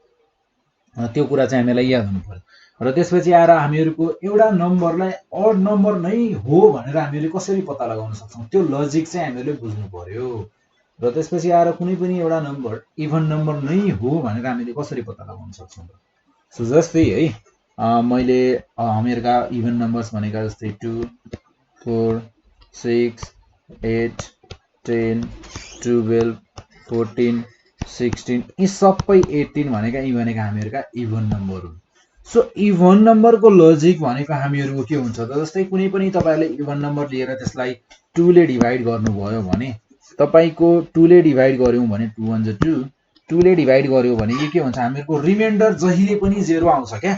त्यो कुरा चाहिँ हामीलाई याद हुनु पर्यो। र त्यसपछि आएर हामीहरूको एउटा नम्बरलाई अड नम्बर नै हो भनेर हामीले कसरी पत्ता लगाउन सक्छौँ, त्यो लजिक चाहिँ हामीले बुझ्नु पर्यो। र त्यसपछि आएर कुनै पनि एउटा नम्बर इभन नम्बर नै हो भनेर हामीले कसरी पत्ता लगाउन सक्छौँ। सो जस्तै है मैले हामीहरूका इभन नम्बर्स भनेका जस्तै 2, 4, 6, 8, 10, 12, 14, 16 यी सबै 18 भनेका यी भनेका हामीहरूका इभन नम्बर हुन्। सो इभन नम्बरको लजिक भनेको हामीहरूको के हुन्छ त, जस्तै कुनै पनि तपाईँले इभन नम्बर लिएर त्यसलाई 2 ले डिभाइड गर्नुभयो भने तपाईँको 2 ले डिभाइड गर्यौँ भने 2 1 जा 2, 2 ले डिभाइड गर्यो भने के हुन्छ हामीहरूको रिमाइन्डर जहिले पनि 0 आउँछ क्या।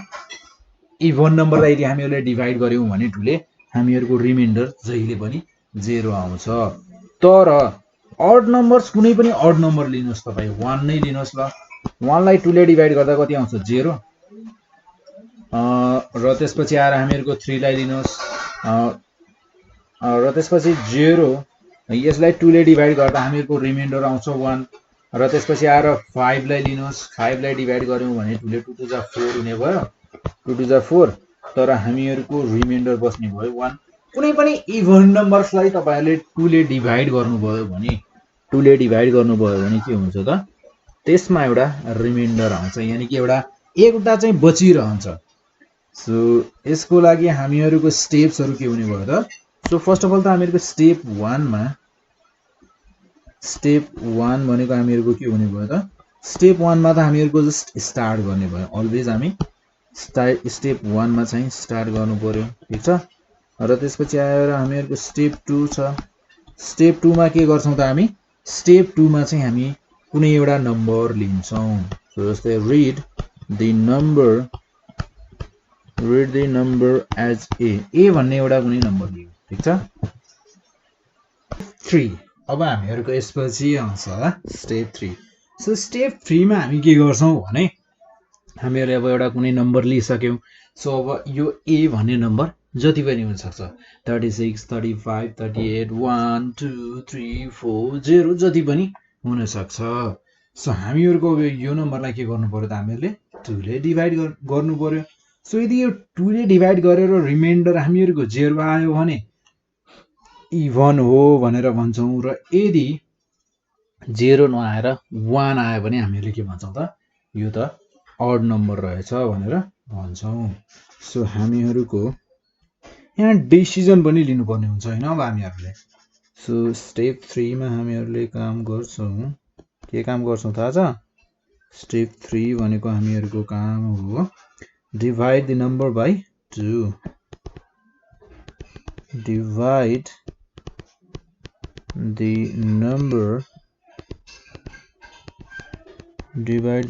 इभन नम्बरलाई यदि हामीहरूले डिभाइड गर्यौँ भने 2 ले हामीहरूको रिमाइन्डर जहिले पनि 0 आउँछ। तर अड नम्बर्स कुनै पनि अड नम्बर लिनुहोस्, तपाईँ 1 नै लिनुहोस् ल, 1 लाई 2 ले डिभाइड गर्दा कति आउँछ 0। र त्यसपछि आएर हामीहरूको 3 लाई लिनुहोस् र त्यसपछि 0, यसलाई 2 ले डिभाइड गर्दा हामीहरूको रिमाइन्डर आउँछ 1। र त्यसपछि आएर 5 लाई लिनुहोस्, 5 लाई डिभाइड गर्यौँ भने 2 ले 2 2 जा 4 हुने भयो, 2 2 जा 4, तर हामीहरूको रिमाइन्डर बस्ने भयो 1। कुनै पनि इभन नम्बर्सलाई तपाईहरुले 2 ले डिभाइड गर्नुभयो भने के हुन्छ त, त्यसमा एउटा रिमाइन्डर आउँछ, यानी कि एउटा चाहिँ बचिरहन्छ। सो यसको लागि हामीहरूको स्टेप्सहरु के हुने भयो त, सो फर्स्ट अफ अल त हामीहरूको स्टेप 1 भनेको हामीहरूको के हुने भयो त, स्टेप 1 मा त हामीहरुको जस्ट स्टार्ट गर्ने भयो अलवेज हामी स्टेप 1 मा चाहिँ स्टार्ट गर्नु पर्यो ठीक छ र त्यसपछि आएर हामीहरुको स्टेप 2 छ स्टेप 2 मा के गर्छौं त हामी स्टेप 2 मा चाहिँ हामी कुनै एउटा नम्बर लिन्छौं सो जस्तै read the number as a भन्ने एउटा कुनै नम्बर लियौ ठीक छ 3 अब हामीहरुको यसपछि आउँछ स्टेप 3 सो स्टेप 3 मा हामी के गर्छौं भने हामीहरुले अब एउटा कुनै नम्बर लिइसक्यौं सो अब यो a भन्ने नम्बर जति पनि हुन सक्छ 36 35 38 1 2 3 4 0 जति पनि हुन सक्छ सो हामीहरुको यो नम्बरलाई के गर्नु पर्यो त हामीहरुले 2 ले डिभाइड गर्नु पर्यो सो यदि यो 2 ले डिभाइड गरेर रिमाइन्डर हामीहरुको 0 आयो भने इभन हो भनेर भन्छौं र यदि 0 नआएर 1 आयो भने हामीहरुले के भन्छौं त यो त ऑड नम्बर रहेछ भनेर भन्छौं सो हामीहरुको यहाँ डिसिजन पनि लिनुपर्ने हुन्छ हैन अब हामीहरुले सो स्टेप 3 मा हामीहरुले काम गर्छौं के काम गर्छौं थाहा छ स्टेप 3 भनेको हामीहरुको काम हो divide the number by 2 divide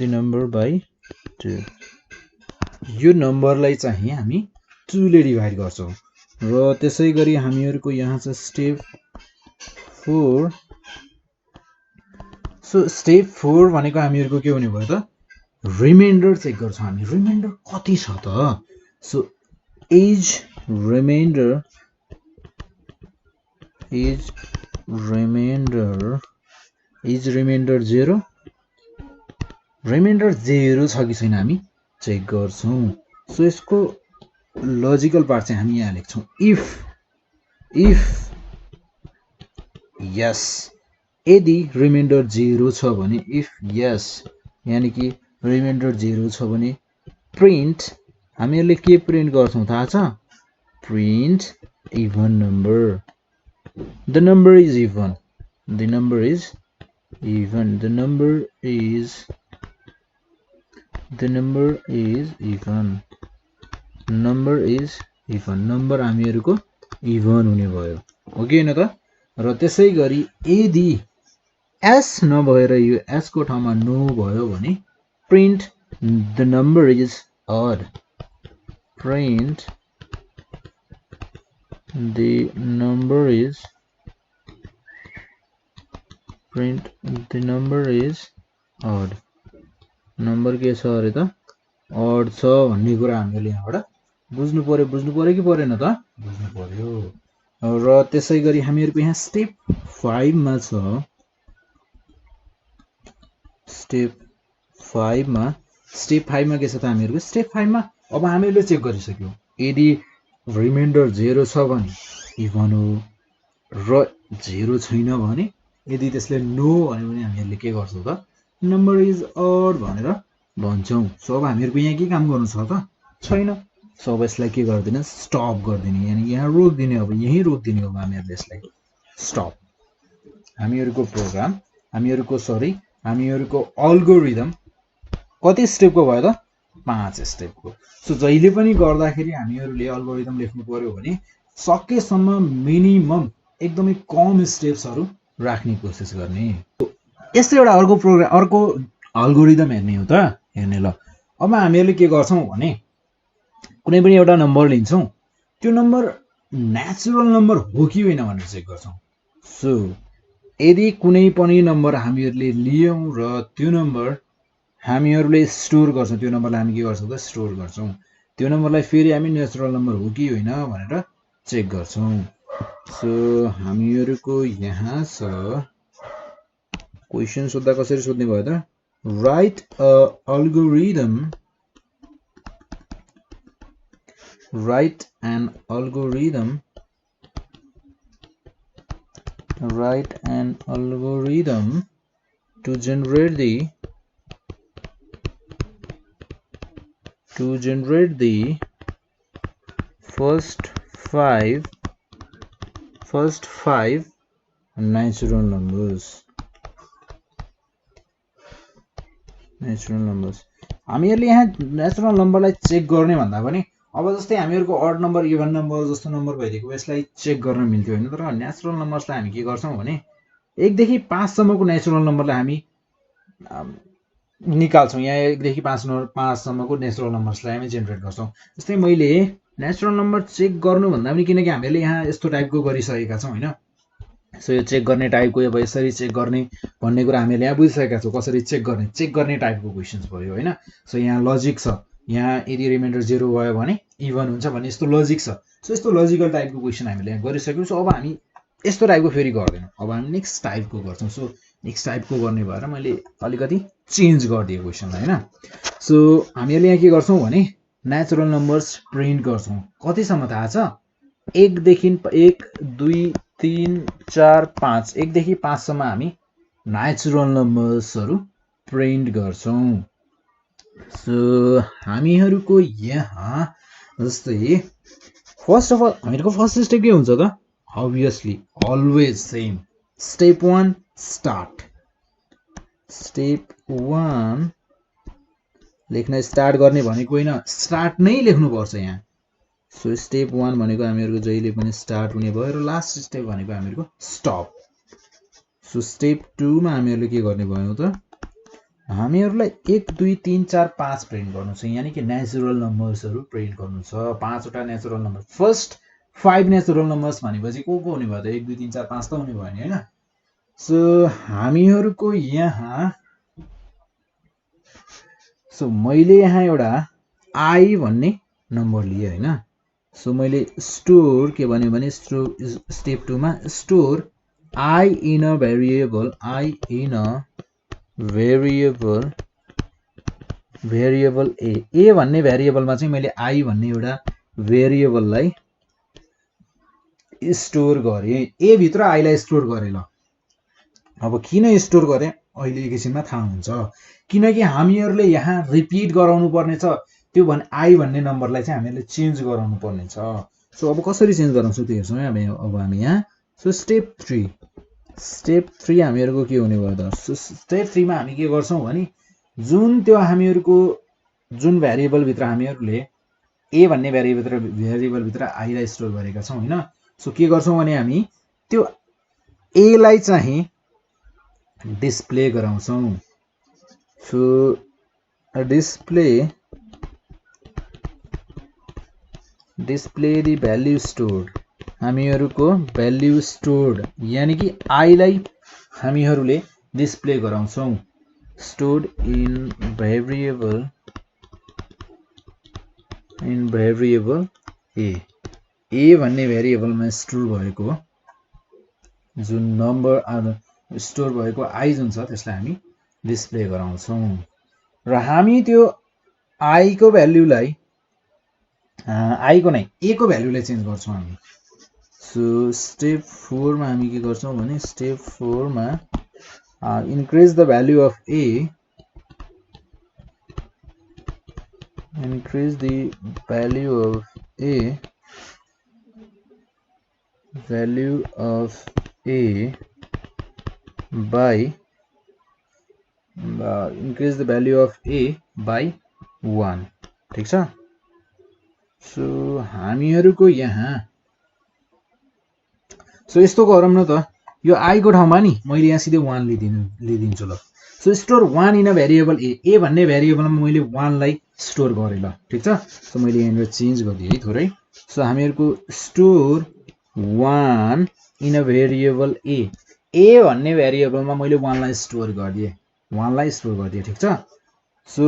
the number by 2 यो नम्बरलाई चाहिँ हामी 2 ले डिभाइड गर्छौं र त्यसैगरी हामीहरुको यहाँ छ स्टेप 4 सो स्टेप 4 भनेको हामीहरुको के हुने भयो त रिमाइन्डर चेक गर्छौं हामी रिमाइन्डर कति छ त सो एज रिमाइन्डर 0 रिमाइन्डर 0 छ कि छैन हामी चेक गर्छौं सो यसको लजिकल पार्ट चाहिँ हामी यहाँ लेख्छौं इफ यस यदि रिमाइन्डर 0 छ भने इफ यस यानी कि रिमाइन्डर 0 छ भने प्रिन्ट हामीहरुले के प्रिन्ट गर्छौं थाहा छ print even number the number is even number हामीहरुको इभन हुने भयो हो कि हैन त र त्यसैगरी यदि s नभएर यो s को ठाउँमा नो भयो भने print the number is odd print the number is odd number के छ अरे त odd छ भन्ने कुरा हामीले यहाँबाट बुझ्नु पर्यो कि परेन त बुझ्नु पर्यो र त्यसैगरी हामीहरुको यहाँ स्टेप 5 मा छ स्टेप 5 मा के छ त हामीहरुको स्टेप 5 मा अब हामीले चेक गरिसक्यौ यदि रिमाइन्डर 0 छ भने इभन हो र 0 छैन भने यदि त्यसले नो भन्यो भने हामीहरुले के गर्छौं त नम्बर इज ऑड भनेर भन्छौं सो अब हामीहरुको यहाँ के काम गर्नु छ त छैन सो अब यसलाई के गर्दिन स्टप गर्दिने यानी यहाँ रोक्दिने अब यही रोक्दिने हो हामीहरुले यसलाई स्टप हामीहरुको प्रोग्राम हामीहरुको एल्गोरिदम कति स्टेपको भयो त 5 स्टेपको सो जहिले पनि गर्दाखेरि हामीहरुले एल्गोरिदम लेख्नु पर्यो भने सकेसम्म मिनिमम एकदमै कम स्टेप्सहरु राख्ने कोसिस गर्ने यस्तो एउटा अर्को एल्गोरिदम हेर्ने हो त हेर्ने ल अब हामीहरुले के गर्छौं भने कुनै पनि एउटा नम्बर लिन्छौं त्यो नम्बर नेचुरल नम्बर हो कि होइन भनेर चेक गर्छौं सो यदि कुनै पनि नम्बर हामीहरुले लियौं र त्यो नम्बर हामीहरुले स्टोर गर्छौं त्यो नम्बरलाई हामी के गर्छौं त स्टोर गर्छौं त्यो नम्बरलाई फेरि हामी नेचुरल नम्बर हो कि होइन भनेर चेक गर्छौं सो हामीहरुको यहाँ छ क्वेशन सोध्दा कसरी सोध्ने भयो त right a algorithm write an algorithm to generate the first five natural numbers natural numbers हामीहरूले यहाँ नेचुरल नम्बरलाई चेक गर्ने भन्दा पनि अब जस्तै हामीहरूको अड नम्बर इभन नम्बर जस्तो नम्बर भइदिएको यसलाई चेक गर्न मिल्थ्यो होइन, तर नेचुरल नम्बर्सलाई हामी के गर्छौँ भने 1 देखि 5 सम्मको नेचुरल नम्बरलाई हामी निकाल्छौँ। यहाँ 1 देखि 5 सम्मको नेचुरल नम्बर्सलाई हामी जेनेरेट गर्छौँ। जस्तै मैले नेचुरल नम्बर चेक गर्नु भन्दा पनि किनकि हामीले यहाँ यस्तो टाइपको गरिसकेका छौँ होइन, सो यो चेक गर्ने टाइपको अब यसरी चेक गर्ने भन्ने कुरा हामीले यहाँ बुझिसकेका छौँ। कसरी चेक गर्ने टाइपको क्वेसन्स भयो होइन। सो यहाँ लजिक छ, यहाँ यदि रिमाइन्डर 0 भयो भने इभन हुन्छ भन्ने यस्तो लजिक छ। सो यस्तो लजिकल टाइपको क्वेसन हामीले यहाँ गरिसक्यौँ। सो अब हामी यस्तो टाइपको फेरि गर्दैनौँ, अब हामी नेक्स्ट टाइपको गर्छौँ। सो नेक्स्ट टाइपको गर्ने भएर मैले अलिकति चेन्ज गरिदिएँ क्वेसनलाई होइन। सो हामीहरूले यहाँ के गर्छौँ भने नेचुरल नम्बर्स प्रिन्ट गर्छौँ। कतिसम्म थाहा छ? 1 देखि 1 2 3 4 5 1 देखि 5 सम्म हामी नेचुरल नम्बर्सहरू प्रिन्ट गर्छौँ। सो हामीहरूको यहाँ जस्तै फर्स्ट अफ अल हामीहरूको फर्स्ट स्टेप के हुन्छ त? Obviously always same step 1 start. Step 1 लेख्न स्टार्ट गर्ने भनेको होइन, स्टार्ट नै लेख्नुपर्छ यहाँ। सो स्टेप 1 भनेको हामीहरूको जहिले पनि स्टार्ट हुने भयो र लास्ट स्टेप भनेको हामीहरूको स्टप। सो स्टेप 2 मा हामीहरूले के गर्ने भयो त? हामीहरूलाई 1 2 3 4 5 प्रिन्ट गर्नु छ, यानि कि नेचुरल नम्बर्सहरू प्रिन्ट गर्नु छ। 5 वटा natural number, first 5 natural numbers भनेपछि को हुने भयो त? 1 2 3 4 5 त हुने भयो नि होइन। सो हामीहरूको यहाँ मैले यहाँ एउटा आई भन्ने नम्बर लिएँ होइन। सो मैले स्टोर के भन्यो भने स्टेप 2 मा store I in a variable, I in a variable A भन्ने भेरिएबलमा चाहिँ मैले आई भन्ने एउटा भेरिएबललाई स्टोर गरेँ। ए भित्र आईलाई स्टोर गरेँ। ल अब किन स्टोर गरेँ अहिले एकैछिनमा थाहा हुन्छ, किनकि हामीहरूले यहाँ रिपिट गराउनु पर्ने छ। त्यो भने आई भन्ने नम्बरलाई चाहिँ हामीहरूले चेन्ज गराउनु पर्ने छ। सो अब कसरी चेन्ज गराउँछौँ त्यो हेर्छौँ है अब हामी यहाँ। सो स्टेप 3 हामीहरूको के हुने भयो त? सो स्टेप 3 मा हामी के गर्छौँ भने जुन त्यो हामीहरूको जुन भेरिएबलभित्र हामीहरूले ए भन्ने भेरिएबलभित्र आईलाई स्टोर गरेका छौँ होइन। सो के गर्छौँ भने हामी त्यो एलाई चाहिँ डिस्प्ले गराउँछौँ। So display the value stored, हामीहरूको भ्याल्यु स्टोर्ड यानि कि आईलाई हामीहरूले डिस्प्ले गराउँछौँ। स्टोर्ड इन भेरिएबल ए भन्ने भेरिएबलमा स्टोर भएको जुन नम्बर स्टोर भएको आई जुन छ त्यसलाई हामी डिस्प्ले गराउँछौँ र हामी त्यो आईको भ्याल्युलाई आईको नै ए को भ्याल्युलाई चेन्ज गर्छौँ हामी। सो स्टेप 4 मा हामी के गर्छौँ भने स्टेप 4 मा increase the value of a, increase the value of a by increase the value of a by 1। ठीक छ। सो हामीहरूको यहाँ सो यस्तो गरौँ न त, यो आई को ठाउँमा नि मैले यहाँ सिधै 1 लिदिन्छु ल। So store 1 in a variable A भन्ने भेरिएबलमा मैले 1 लाई स्टोर गरेँ ल। ठीक छ। सो मैले यहाँनिर चेन्ज गरिदिएँ है थोरै। सो हामीहरूको store 1 in a variable A भन्ने भेरिएबलमा मैले 1 लाई स्टोर गरिदिएँ। ठीक छ। So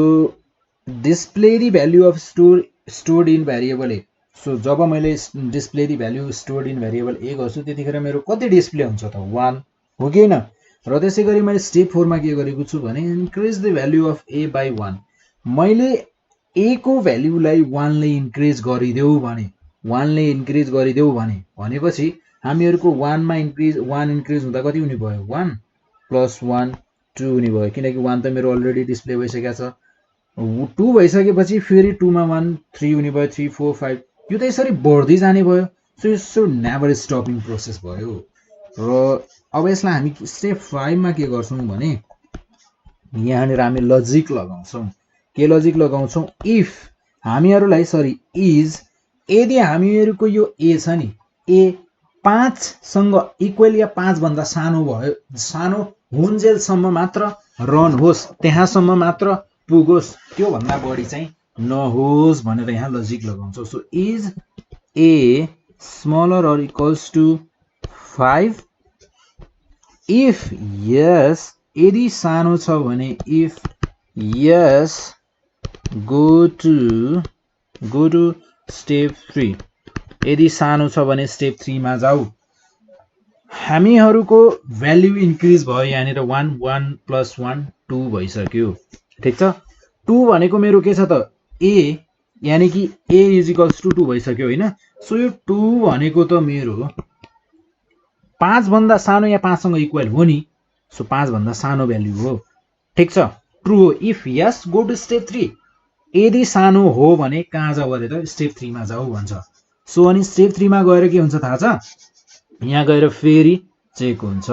display the value of stored in variable A. So जब मैले display the value stored in variable A गर्छु त्यतिखेर मेरो कति डिस्प्ले हुन्छ त? 1 हो कि होइन? र त्यसै गरी मैले स्टेप 4 मा के गरेको छु भने increase the value of A by 1। मैले ए को भ्याल्युलाई 1 ले इन्क्रिज गरिदेऊ भने भनेपछि हामीहरूको 1 इन्क्रिज हुँदा कति हुने भयो? 1 प्लस 1 2 हुने भयो, किनकि 1 त मेरो अलरेडी डिस्प्ले भइसकेको छ। 2 भइसकेपछि फेरि 2 मा 1 3 हुने भयो, 3 4 5 यो त यसरी बढ्दै जाने भयो। सो यो नेभर स्टपिङ प्रोसेस भयो। र अब यसलाई हामी स्टेप 5 मा के गर्छौँ भने यहाँनिर हामी लजिक लगाउँछौँ। के लजिक लगाउँछौँ? इफ हामीहरूलाई सरी इज यदि हामीहरूको यो ए छ नि, ए 5 सँग इक्वल या 5 भन्दा सानो भयो, सानो हुन्जेलसम्म मात्र रन होस्, त्यहाँसम्म मात्र पुगोस्, त्यो भन्दा बढी चाहिँ नहोस् भनेर यहाँ लजिक लगाउँछौँ। So is A smaller or equals to 5 if yes यदि सानो छ भने if yes go to step 3 यदि सानो छ भने स्टेप 3 मा जाऊ। हामीहरूको भ्याल्यु इन्क्रिज भयो, यहाँनिर 1 1 + 1 2 भइसक्यो। ठिक छ, 2 भनेको मेरो के छ त ए, यानी कि ए इज इक्वल्स टु 2 भइसक्यो होइन। सो यो 2 भनेको त मेरो 5 भन्दा सानो या 5 सँग इक्वल हो नि। सो 5 भन्दा सानो भ्याल्यु हो। ठिक छ, ट्रु हो। If yes go to step 3 यदि सानो हो भने कहाँ जाऊ अरे त? स्टेप 3 मा जाऊ भन्छ। सो अनि स्टेप 3 मा गएर के हुन्छ थाहा छ? यहाँ गएर फेरि चेक हुन्छ।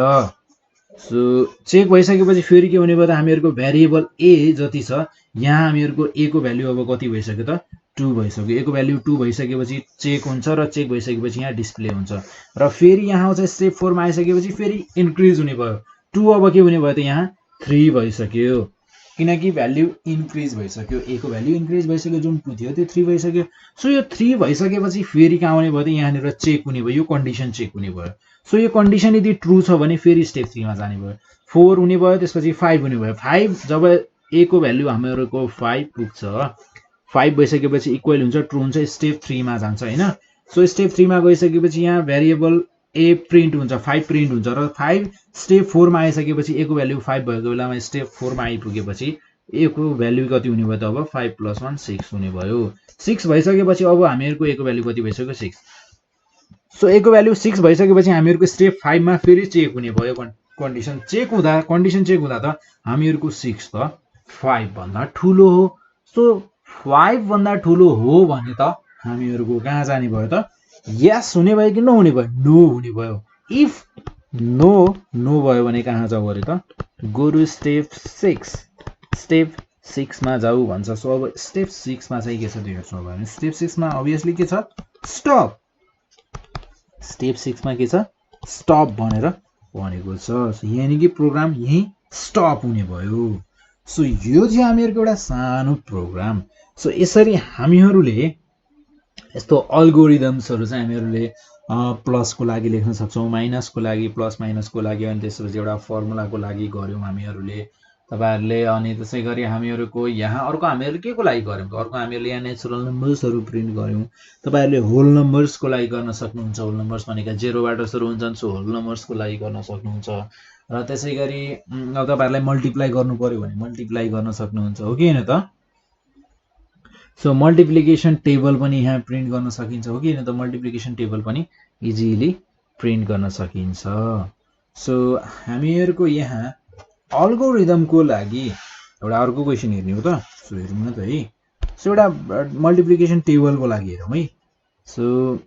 सो चेक भइसकेपछि फेरि के हुने भयो त? हामीहरूको भेरिएबल ए जति छ यहाँ हामीहरूको ए को भ्याल्यु अब कति भइसक्यो त? 2 भइसक्यो। ए को भ्याल्यु 2 भइसकेपछि चेक हुन्छ र चेक भइसकेपछि यहाँ डिस्प्ले हुन्छ र फेरि यहाँ चाहिँ स्टेप 4 मा आइसकेपछि फेरि इन्क्रिज हुने भयो। 2 अब के हुने भयो त? यहाँ 3 भइसक्यो, किनकि भ्याल्यु इन्क्रिज भइसक्यो। ए को भ्याल्यु इन्क्रिज भइसक्यो, जुन 2 थियो त्यो 3 भइसक्यो। सो यो 3 भइसकेपछि फेरि कहाँ आउने भयो त? यहाँनिर चेक हुने भयो, यो कन्डिसन चेक हुने भयो। सो यो कन्डिसन यदि ट्रु छ भने फेरि स्टेप 3 मा जाने भयो। 4 हुने भयो, त्यसपछि 5 हुने भयो। 5 जब ए को भ्याल्यु हामीहरूको 5 पुग्छ, 5 भइसकेपछि इक्वल हुन्छ, ट्रु हुन्छ, स्टेप 3 मा जान्छ होइन। सो स्टेप 3 मा गइसकेपछि यहाँ भेरिएबल ए प्रिन्ट हुन्छ, 5 प्रिन्ट हुन्छ र 5 स्टेप 4 मा आइसकेपछि ए को भ्याल्यु 5 भएको बेलामा स्टेप 4 मा आइपुगेपछि ए को भ्याल्यु कति हुने भयो त? अब 5 + 1 6 हुने भयो। 6 भइसकेपछि अब हामीहरूको ए को भ्याल्यु कति भइसक्यो? 6। सो ए को भ्याल्यु 6 भइसकेपछि हामीहरूको स्टेप 5 मा फेरि चेक हुने भयो। कन्डिसन चेक हुँदा त हामीहरूको 6 त 5 भन्दा ठुलो हो। सो 5 भन्दा ठुलो हो भने त हामीहरूको कहाँ जाने भयो त? यस हुने भयो कि नहुने भयो? नो हुने भयो। इफ नो भयो भने कहाँ जाऊ अरे त? गो टु स्टेप 6 स्टेप 6 मा जाऊ भन्छ। सो अब स्टेप 6 मा चाहिँ के छ त्यो हेर्छौँ भने स्टेप 6 मा अभियसली के छ? स्टप। स्टेप 6 मा के छ? स्टप भनेर भनेको छ। यानी कि प्रोग्राम यही स्टप हुने भयो। सो यो चाहिँ हामीहरूको एउटा सानो प्रोग्राम। सो यसरी हामीहरूले यस्तो अल्गोरिदम्सहरू चाहिँ हामीहरूले प्लसको लागि लेख्न सक्छौँ, माइनसको लागि, प्लस माइनसको लागि, अनि त्यसपछि एउटा फर्मुलाको लागि गऱ्यौँ हामीहरूले तपाईहरुले। अनि त्यसै गरी हामीहरूको यहाँ अर्को हामीहरूले के को लागि गर्यौँ? अर्को हामीहरूले यहाँ नेचुरल नम्बर्सहरू प्रिन्ट गर्यौँ। तपाईहरुले होल नम्बर्सको लागि गर्न सक्नुहुन्छ। होल नम्बर्स भनेका 0 बाट सुरु हुन्छन्, सो होल नम्बर्सको लागि गर्न सक्नुहुन्छ। र त्यसै गरी तपाईहरुलाई मल्टिप्लाई गर्नु पर्यो भने मल्टिप्लाई गर्न सक्नुहुन्छ, हो कि हैन त? सो मल्टिप्लिकेसन टेबल पनि यहाँ प्रिन्ट गर्न सकिन्छ, हो कि हैन त? मल्टिप्लिकेसन टेबल पनि इजिली प्रिन्ट गर्न सकिन्छ। सो हामीहरूको यहाँ अल्गोरिदमको लागि एउटा अर्को क्वेशन हेर्ने हो त। सो हेरौँ न त है। सो एउटा मल्टिप्लिकेसन टेबलको लागि हेरौँ है। सो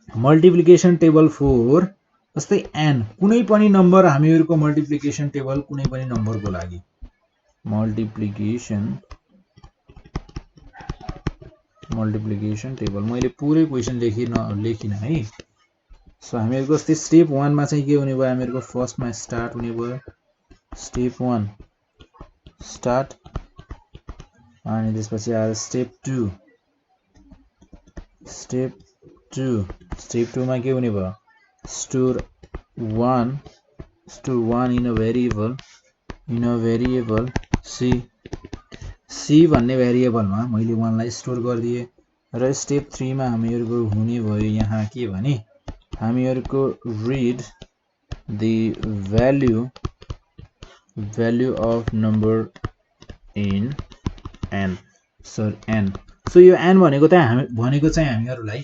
मल्टिप्लिकेसन टेबल फर जस्तै n कुनै पनि नम्बर हामीहरूको मल्टिप्लिकेसन टेबल कुनै पनि नम्बरको लागि मल्टिप्लिकेसन टेबल मैले पुरै क्वेशन लेखिन है। सो हामीहरूको जस्तै स्टेप 1 मा चाहिँ के हुने भयो? हामीहरूको फर्स्टमा स्टार्ट हुने भयो। स्टेप 1 स्टार्ट, अनि त्यसपछि आएर स्टेप 2 स्टेप 2 मा के हुने भयो? Store 1 in a variable C भन्ने भेरिएबलमा मैले 1 लाई स्टोर गरिदिए। र स्टेप 3 मा हामीहरूको हुने भयो यहाँ के भने हामीहरूको read the value of number in n। सो यो n भनेको चाहिँ हामीहरूलाई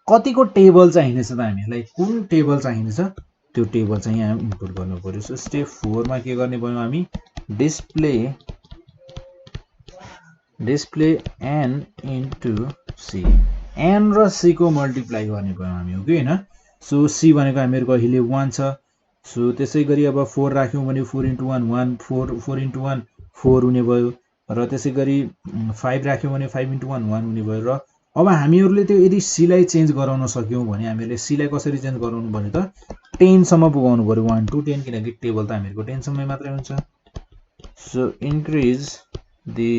कतिको टेबल चाहिनेछ त? हामीहरूलाई कुन टेबल चाहिनेछ त्यो टेबल चाहिँ यहाँ इन्पुट गर्नु पर्यो। सो स्टेप 4 मा के गर्ने भयो? हामी display n into c, n र c को मल्टिप्लाई गर्ने भयो हामी, हो कि हैन? सो c भनेको हामीहरूको अहिले 1 छ। सो त्यसै गरी अब 4 राख्यौँ भने 4 × 1 1 4 4 × 1 4 हुने भयो र त्यसै गरी 5 राख्यौँ भने 5 × 1 1 हुने भयो र अब हामीहरूले त्यो यदि c लाई चेन्ज गराउन सक्यौँ भने हामीले c लाई कसरी चेन्ज गराउनु भने त 10 सम्म पुगाउनु पर्यो 1 to 10 किनकि टेबल त हामीहरूको 10 सम्मै मात्रै हुन्छ so increase the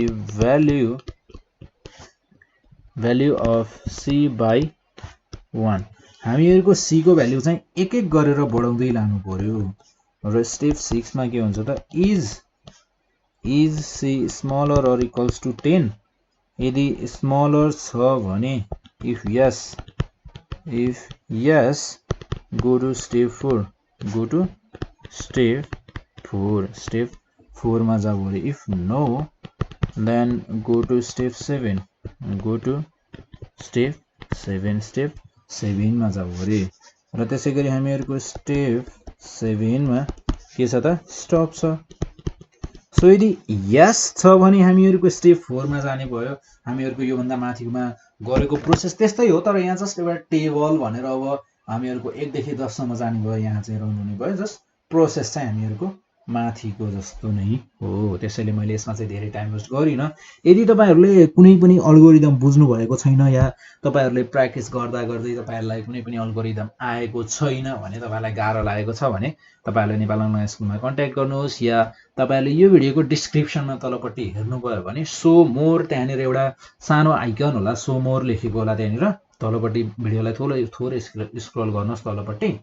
value of c by 1 हामीहरूको c को भ्यालु चाहिँ एक एक गरेर बढाउँदै लानु पर्यो र स्टेप 6 मा के हुन्छ त is c smaller or equals to 10 यदि smaller छ भने if yes go to step 4 step 4 मा जाऊ अरे if no then go to step 7 step 7 मा जाऊ अरे र त्यसै गरी हामीहरूको स्टेप 7 मा के छ त स्टप छ सो यदि यस छ भने हामीहरूको स्टेप 4 मा जाने भयो हामीहरूको यो भन्दा माथिमा गरेको प्रोसेस त्यस्तै हो तर यहाँ जस्ट एउटा टेबल भनेर अब हामीहरूको 1 देखि 10 सम्म जाने भयो यहाँ चाहिँ रन हुने भयो जस्ट प्रोसेस चाहिँ हामीहरूको माथिको जस्तो नै हो त्यसैले मैले यसमा चाहिँ धेरै टाइम वेस्ट गरिन यदि तपाईहरुले कुनै पनि अल्गोरिदम बुझ्नु भएको छैन या तपाईहरुले प्र्याक्टिस गर्दा गर्दै तपाईहरुलाई कुनै पनि अल्गोरिदम आएको छैन भने तपाईहरुलाई गाह्रो लागेको छ भने तपाईहरुले नेपाल अनलाइन स्कुलमा कन्ट्याक्ट गर्नुहोस् या तपाईहरुले यो भिडियोको डिस्क्रिप्सनमा तलपट्टि हेर्नुभयो भने सो मोर त्यहाँनिर एउटा सानो आइकन होला सो मोर लेखेको होला त्यहाँनिर तलपट्टि भिडियोलाई थोरै स्क्रल गर्नुहोस् तलपट्टि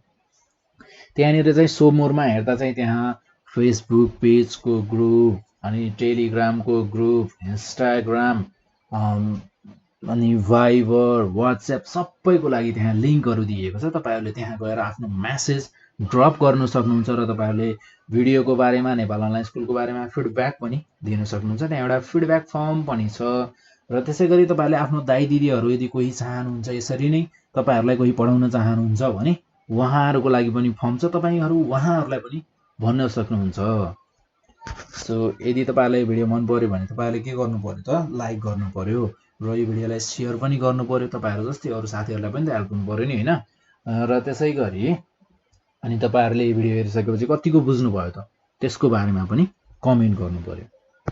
त्यहाँनिर चाहिँ सो मोरमा हेर्दा चाहिँ त्यहाँ फेसबुक पेज को ग्रुप अनि टेलिग्राम को ग्रुप इन्स्टाग्राम अनि भाइबर व्हाट्सएप सबैको लागि त्यहाँ लिंकहरु दिएको छ तपाईहरुले त्यहाँ गएर आफ्नो मेसेज ड्रप गर्न सक्नुहुन्छ र तपाईहरुले भिडियोको बारेमा नेपाल अनलाइन स्कुलको बारेमा फिडब्याक पनि दिन सक्नुहुन्छ त्यहाँ एउटा फिडब्याक फर्म पनि छ र त्यसैगरी तपाईहरुले आफ्नो दाइ दिदीहरु यदि कोही चाहनुहुन्छ यसरी नै तपाईहरुलाई कोही पढाउन चाहनुहुन्छ भने उहाँहरुको लागि पनि फर्म छ तपाईहरु उहाँहरुलाई पनि भन्न सक्नुहुन्छ सो यदि तपाईहरुलाई यो भिडियो मन पर्यो भने तपाईहरुले के गर्नु पर्यो त लाइक गर्नु पर्यो र यो भिडियोलाई शेयर पनि गर्नु पर्यो तपाईहरु जस्तै अरु साथीहरुलाई पनि हेल्प गर्नु पर्यो नि हैन र त्यसैगरी अनि तपाईहरुले यो भिडियो हेरिसकेपछि कतिको बुझ्नु भयो त त्यसको बारेमा पनि कमेन्ट गर्नु पर्यो